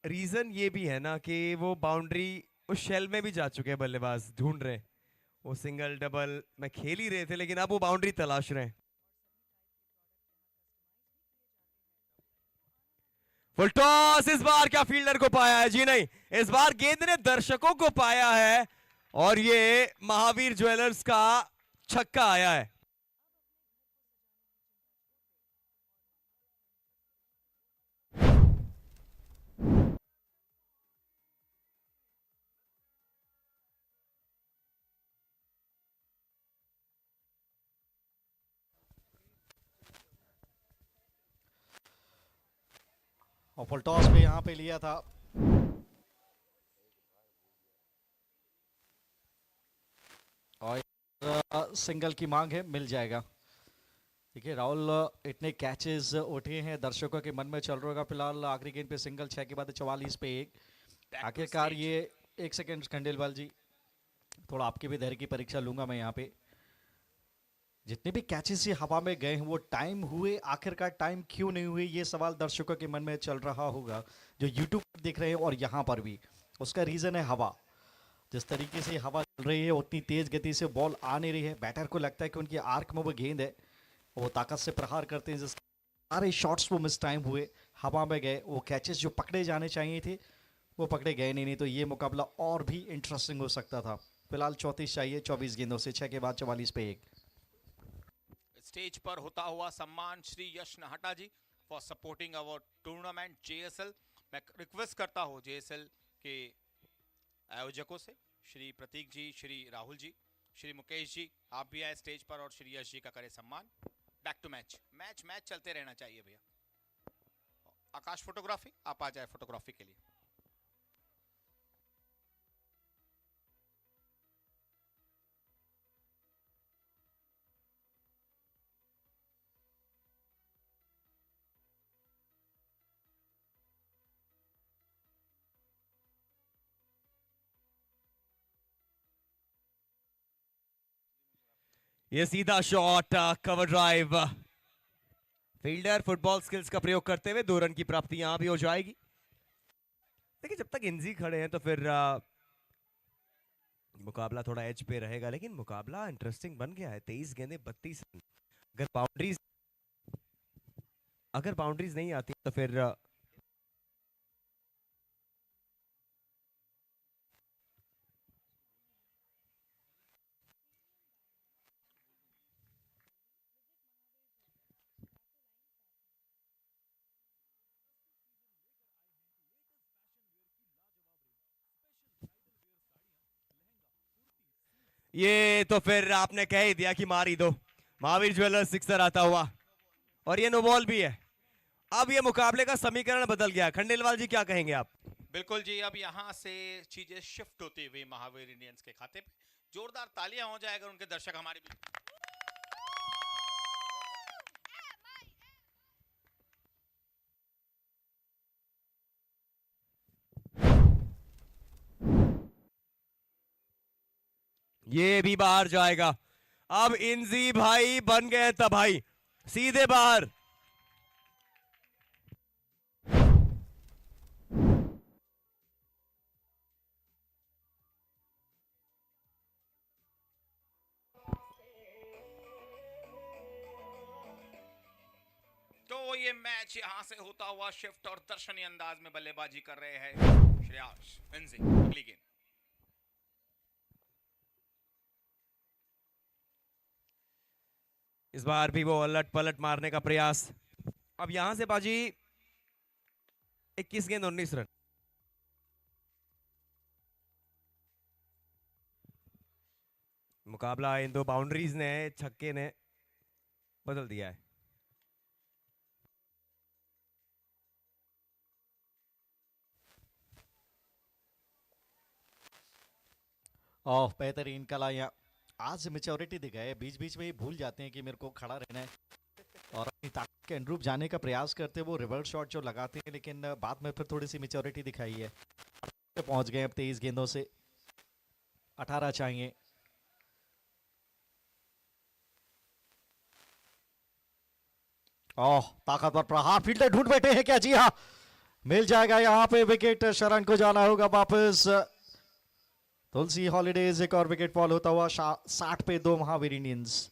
रीजन ये भी है ना कि वो बाउंड्री उस शेल में भी जा चुके हैं बल्लेबाज, ढूंढ रहे हैं, वो सिंगल डबल में खेल ही रहे थे, लेकिन अब वो बाउंड्री तलाश रहे हैं। फुल टॉस, इस बार क्या फील्डर को पाया है? जी नहीं, इस बार गेंद ने दर्शकों को पाया है और ये महावीर ज्वेलर्स का छक्का आया है। और फुल टॉस पे यहाँ पे लिया था और सिंगल की मांग है, मिल जाएगा। देखिए राहुल इतने कैचेस उठे हैं, दर्शकों के मन में चल रहा होगा। फिलहाल आखिरी गेंद पे सिंगल, 6 के बाद 44 पे 1। आखिरकार ये 1 सेकेंड खंडेलवाल जी, थोड़ा आपकी भी धैर्य की परीक्षा लूंगा मैं यहाँ पे। जितने भी कैचेस ये हवा में गए हैं वो टाइम हुए, आखिरकार टाइम क्यों नहीं हुए, ये सवाल दर्शकों के मन में चल रहा होगा जो यूट्यूब पर देख रहे हैं और यहाँ पर भी। उसका रीज़न है हवा। जिस तरीके से हवा चल रही है उतनी तेज़ गति से बॉल आ नहीं रही है। बैटर को लगता है कि उनकी आर्क में वो गेंद है, वो ताकत से प्रहार करते हैं, जिस सारे शॉट्स वो मिस टाइम हुए, हवा में गए। वो कैचेस जो पकड़े जाने चाहिए थे वो पकड़े गए नहीं तो ये मुकाबला और भी इंटरेस्टिंग हो सकता था। फिलहाल 34 चाहिए 24 गेंदों से, 6 के बाद 44 पे 1। स्टेज पर होता हुआ सम्मान Shri Yash Nahata ji for supporting our tournament JSL। मैं रिक्वेस्ट करता हूँ JSL के आयोजकों से, श्री प्रतीक जी, श्री राहुल जी, श्री मुकेश जी, आप भी आए स्टेज पर और श्री यश जी का करें सम्मान। Back to match, match match चलते रहना चाहिए भैया। आकाश फोटोग्राफी, आप आ जाए फोटोग्राफी के लिए। ये सीधा shot, cover drive, fielder football skills का प्रयोग करते हुए 2 रन की प्राप्ति यहां भी हो जाएगी। देखिए जब तक इंजी खड़े हैं तो फिर मुकाबला थोड़ा एज पे रहेगा, लेकिन मुकाबला इंटरेस्टिंग बन गया है। 23 गेंदें 32 रन। अगर बाउंड्रीज नहीं आती तो फिर ये तो फिर आपने कह ही दिया कि मार ही दो। महावीर ज्वेलर्स सिक्सर आता हुआ और ये नो बॉल भी है। अब ये मुकाबले का समीकरण बदल गया। खंडेलवाल जी क्या कहेंगे आप? बिल्कुल जी, अब यहां से चीजें शिफ्ट होती हुई महावीर इंडियंस के खाते पे। जोरदार तालियां हो जाए अगर उनके दर्शक हमारे भी। ये भी बाहर जाएगा। अब इंजी भाई बन गए तबाही, सीधे बाहर। तो ये मैच यहां से होता हुआ शिफ्ट और दर्शनीय अंदाज में बल्लेबाजी कर रहे हैं श्रेयास इंजी। अगली गेंद, इस बार भी वो अलट पलट मारने का प्रयास। अब यहां से बाजी 21 गेंद 19 रन। मुकाबला इन 2 बाउंड्रीज ने, छक्के ने बदल दिया है। ओह बेहतरीन कलाइयाँ। आज मेच्योरिटी दिखाए, बीच बीच में ही भूल जाते हैं कि मेरे को खड़ा रहना है और अपनी ताकत के अनुरूप जाने का प्रयास करते हैं। वो रिवर्स शॉट जो लगाते हैं, लेकिन बाद में फिर थोड़ी सी मेच्योरिटी दिखाई है। पहुंच गए अब 23 गेंदों से 18 चाहिए। ओह ताकतवर प्रहार, फील्डर ढूंढ बैठे हैं क्या? जी हाँ, मिल जाएगा यहाँ पे विकेट। शरण को जाना होगा वापस। तुलसी हॉलीडेज एक और विकेट फॉल होता हुआ 60 पे 2 महावीर इंडियंस।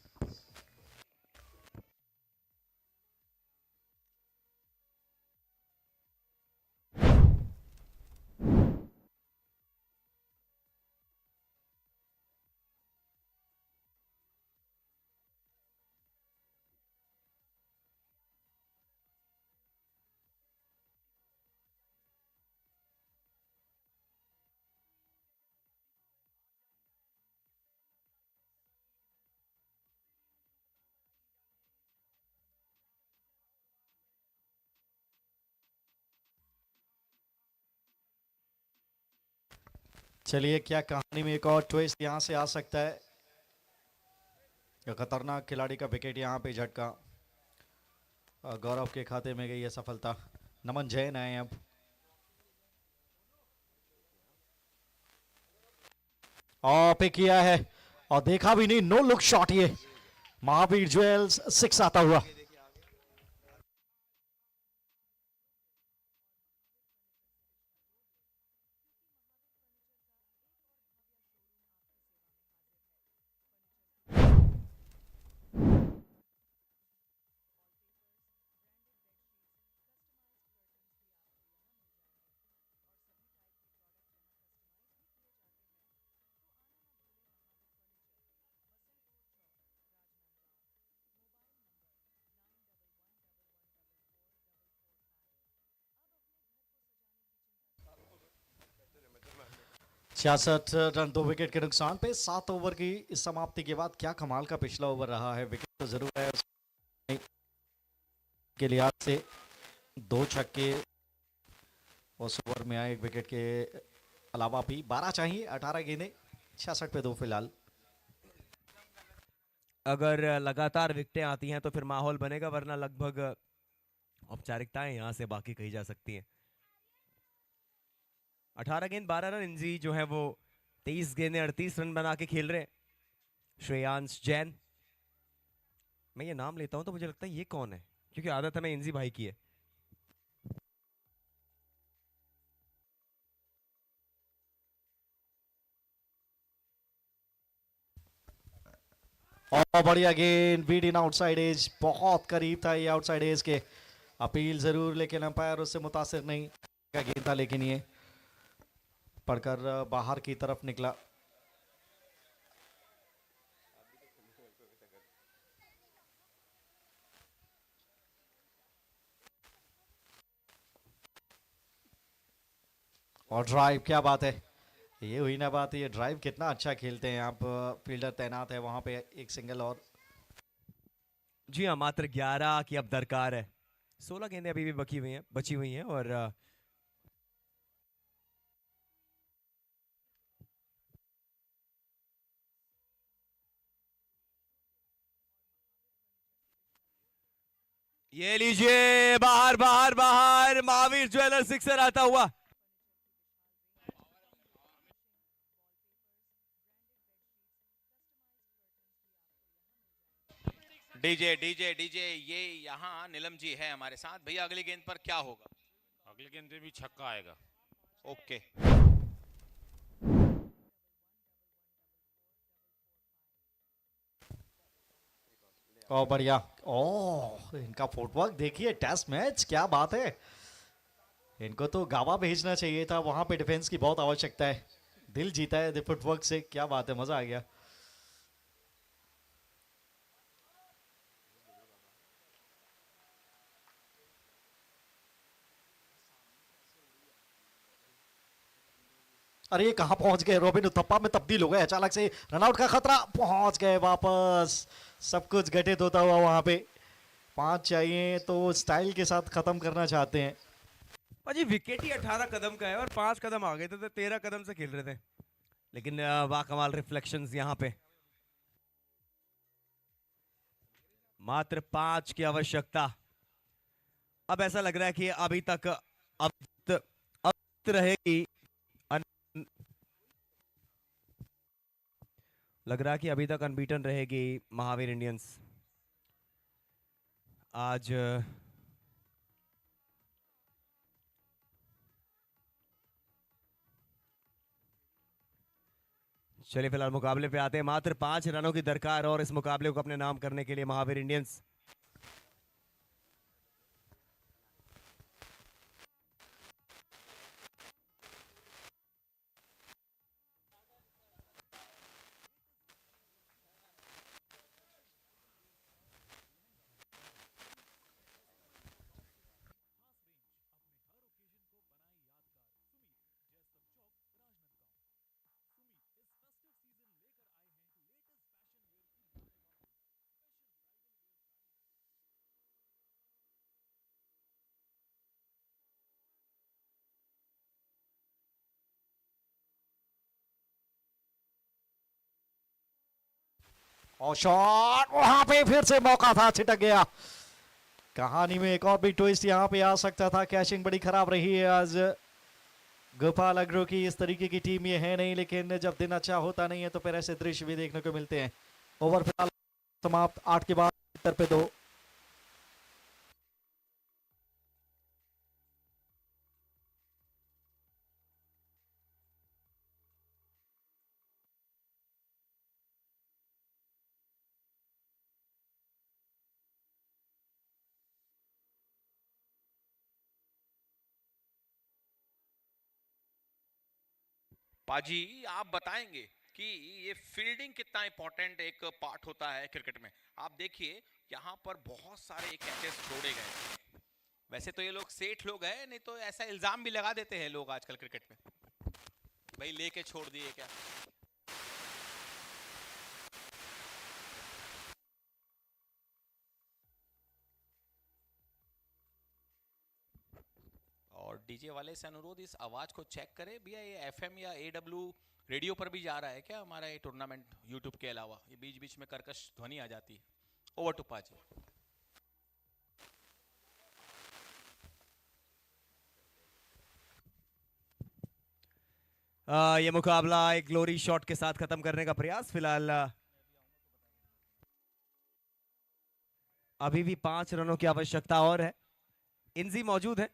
चलिए, क्या कहानी में एक और ट्विस्ट यहां से आ सकता है। खतरनाक खिलाड़ी का विकेट यहां पे झटका। गौरव के खाते में गई है सफलता। नमन जैन आए अब। और पे किया है और देखा भी नहीं, नो लुक शॉट। ये महावीर ज्वेल्स 6 आता हुआ। 66 रन 2 विकेट के नुकसान पे 7 ओवर की इस समाप्ति के बाद क्या कमाल का पिछला ओवर रहा है। विकेट तो जरूर है के लिहाज से, 2 छक्के उस ओवर में आए, 1 विकेट के अलावा भी 12 चाहिए, 18 गेंदें, 66 पे 2 फिलहाल। अगर लगातार विकेटें आती हैं तो फिर माहौल बनेगा, वरना लगभग औपचारिकताएं यहां से बाकी कही जा सकती हैं। 18 गेंद 12 रन, इंजी जो है वो 23 गेंदें 38 रन बना के खेल रहे हैं। श्रेयांश जैन, मैं ये नाम लेता हूं तो मुझे लगता है ये कौन है, क्योंकि आदत हमें इंजी भाई की है। और बढ़िया गेंद, बीट इन आउटसाइड एज, बहुत करीब था ये आउटसाइड एज के। अपील जरूर, लेकिन अंपायर उससे मुतासिर नहीं का गेंद था, लेकिन ये पढ़कर बाहर की तरफ निकला। और ड्राइव, क्या बात है, ये हुई ना बात, ये ड्राइव कितना अच्छा खेलते हैं आप। फील्डर तैनात है वहां पे, एक सिंगल और। जी हाँ, मात्र 11 की अब दरकार है। 16 गेंदें अभी भी बची हुई हैं और ये लीजिए, बाहर बाहर बाहर, महावीर ज्वेलर सिक्सर आता हुआ। डीजे डीजे डीजे, ये यहाँ नीलम जी है हमारे साथ। भैया अगली गेंद पर क्या होगा? अगली गेंद पे भी छक्का आएगा। ओके। और बढ़िया, ओह इनका फुटवर्क देखिए, टेस्ट मैच, क्या बात है। इनको तो गावा भेजना चाहिए था, वहां पे डिफेंस की बहुत आवश्यकता है। दिल जीता है फुटवर्क से, क्या बात है, मजा आ गया। अरे ये कहां पहुंच गए, रॉबिन उथप्पा में तब्दील हो गए अचानक से, रनआउट का खतरा, पहुंच गए वापस। सब कुछ घटित होता हुआ वहां पे। 5 चाहिए तो स्टाइल के साथ खत्म करना चाहते हैं। जी विकेट ही 18 कदम का है और 5 कदम आ गए थे, तो 13 कदम से खेल रहे थे। लेकिन वाकमाल रिफ्लेक्शंस यहाँ पे। मात्र 5 की आवश्यकता। अब ऐसा लग रहा है कि अभी तक अब रहेगी, लग रहा है कि अभी तक अनबीटन रहेगी महावीर इंडियंस। आज चलिए फिलहाल मुकाबले पे आते हैं। मात्र 5 रनों की दरकार और इस मुकाबले को अपने नाम करने के लिए महावीर इंडियंस। और शॉट, वहां पे फिर से मौका था, छिटक गया। कहानी में एक और भी ट्विस्ट यहां पे आ सकता था। कैचिंग बड़ी खराब रही है आज गोपाल एग्रो की। इस तरीके की टीम ये है नहीं, लेकिन जब दिन अच्छा होता नहीं है तो फिर ऐसे दृश्य भी देखने को मिलते हैं। ओवर फिलहाल समाप्त, 8 के बाद 70 पे 2। पाजी आप बताएंगे कि ये फील्डिंग कितना इंपॉर्टेंट एक पार्ट होता है क्रिकेट में। आप देखिए यहाँ पर बहुत सारे कैचेस छोड़े गए। वैसे तो ये लोग सेठ लोग हैं, नहीं तो ऐसा इल्जाम भी लगा देते हैं लोग आजकल क्रिकेट में। भाई लेके छोड़ दिए क्या? और डीजे वाले से अनुरोध, इस आवाज को चेक करें भैया, ये एफएम या एडब्ल्यू रेडियो पर भी जा रहा है क्या हमारा ये टूर्नामेंट यूट्यूब के अलावा? ये बीच बीच में कर्कश ध्वनि आ जाती है। ओवर टू पाजी। ये मुकाबला एक ग्लोरी शॉट के साथ खत्म करने का प्रयास। फिलहाल अभी भी 5 रनों की आवश्यकता और है। इंजी मौजूद है।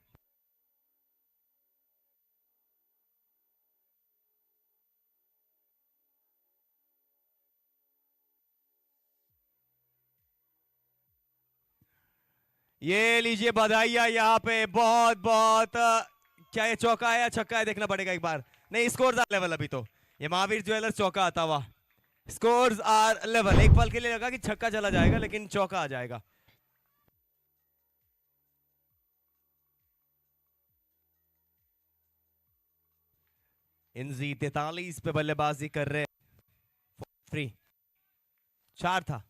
ये लीजिए बधाइयां यहाँ पे, बहुत बहुत। क्या ये चौका है या छक्का है देखना पड़ेगा एक बार। नहीं, स्कोर्स आर लेवल अभी तो। ये महावीर ज्वेलर्स चौका आता हुआ। Scores are level. एक पल के लिए लगा कि छक्का चला जाएगा लेकिन चौका आ जाएगा। इंजी 43 पे बल्लेबाजी कर रहे। फ्री 4 था।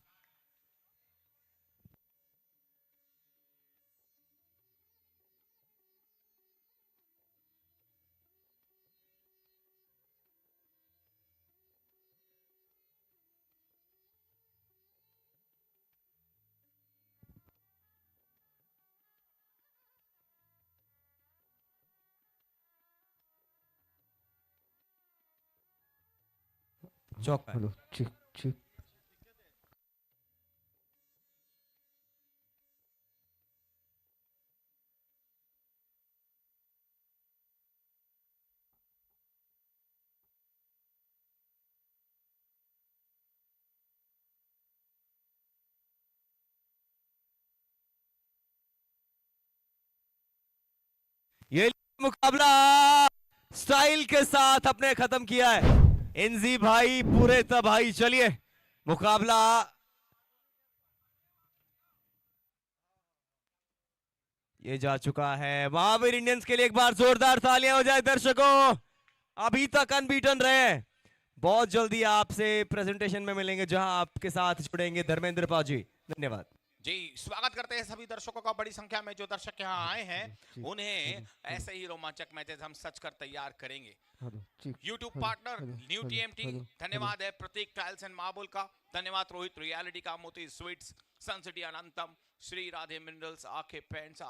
चौका। Hello check check. ये मुकाबला स्टाइल के साथ अपने खत्म किया है इंजी भाई, पूरे तबाही। चलिए मुकाबला ये जा चुका है। महावीर इंडियंस के लिए एक बार जोरदार तालियां हो जाए दर्शकों। अभी तक अनबीटन रहे हैं। बहुत जल्दी आपसे प्रेजेंटेशन में मिलेंगे जहां आपके साथ जुड़ेंगे धर्मेंद्र पाजी। धन्यवाद जी। स्वागत करते हैं सभी दर्शकों का। बड़ी संख्या में जो दर्शक यहाँ आए हैं उन्हें ऐसे ही रोमांचक मैचेस हम सच कर तैयार करेंगे। यूट्यूब पार्टनर न्यू टीएमटी, धन्यवाद है प्रतीक टाइल्स एंड मार्बल का, धन्यवाद रोहित रियलिटी का, मोती स्वीट्स, सन सिटी अनंतम, श्री राधे मिनरल्स, आखे पेंट्स,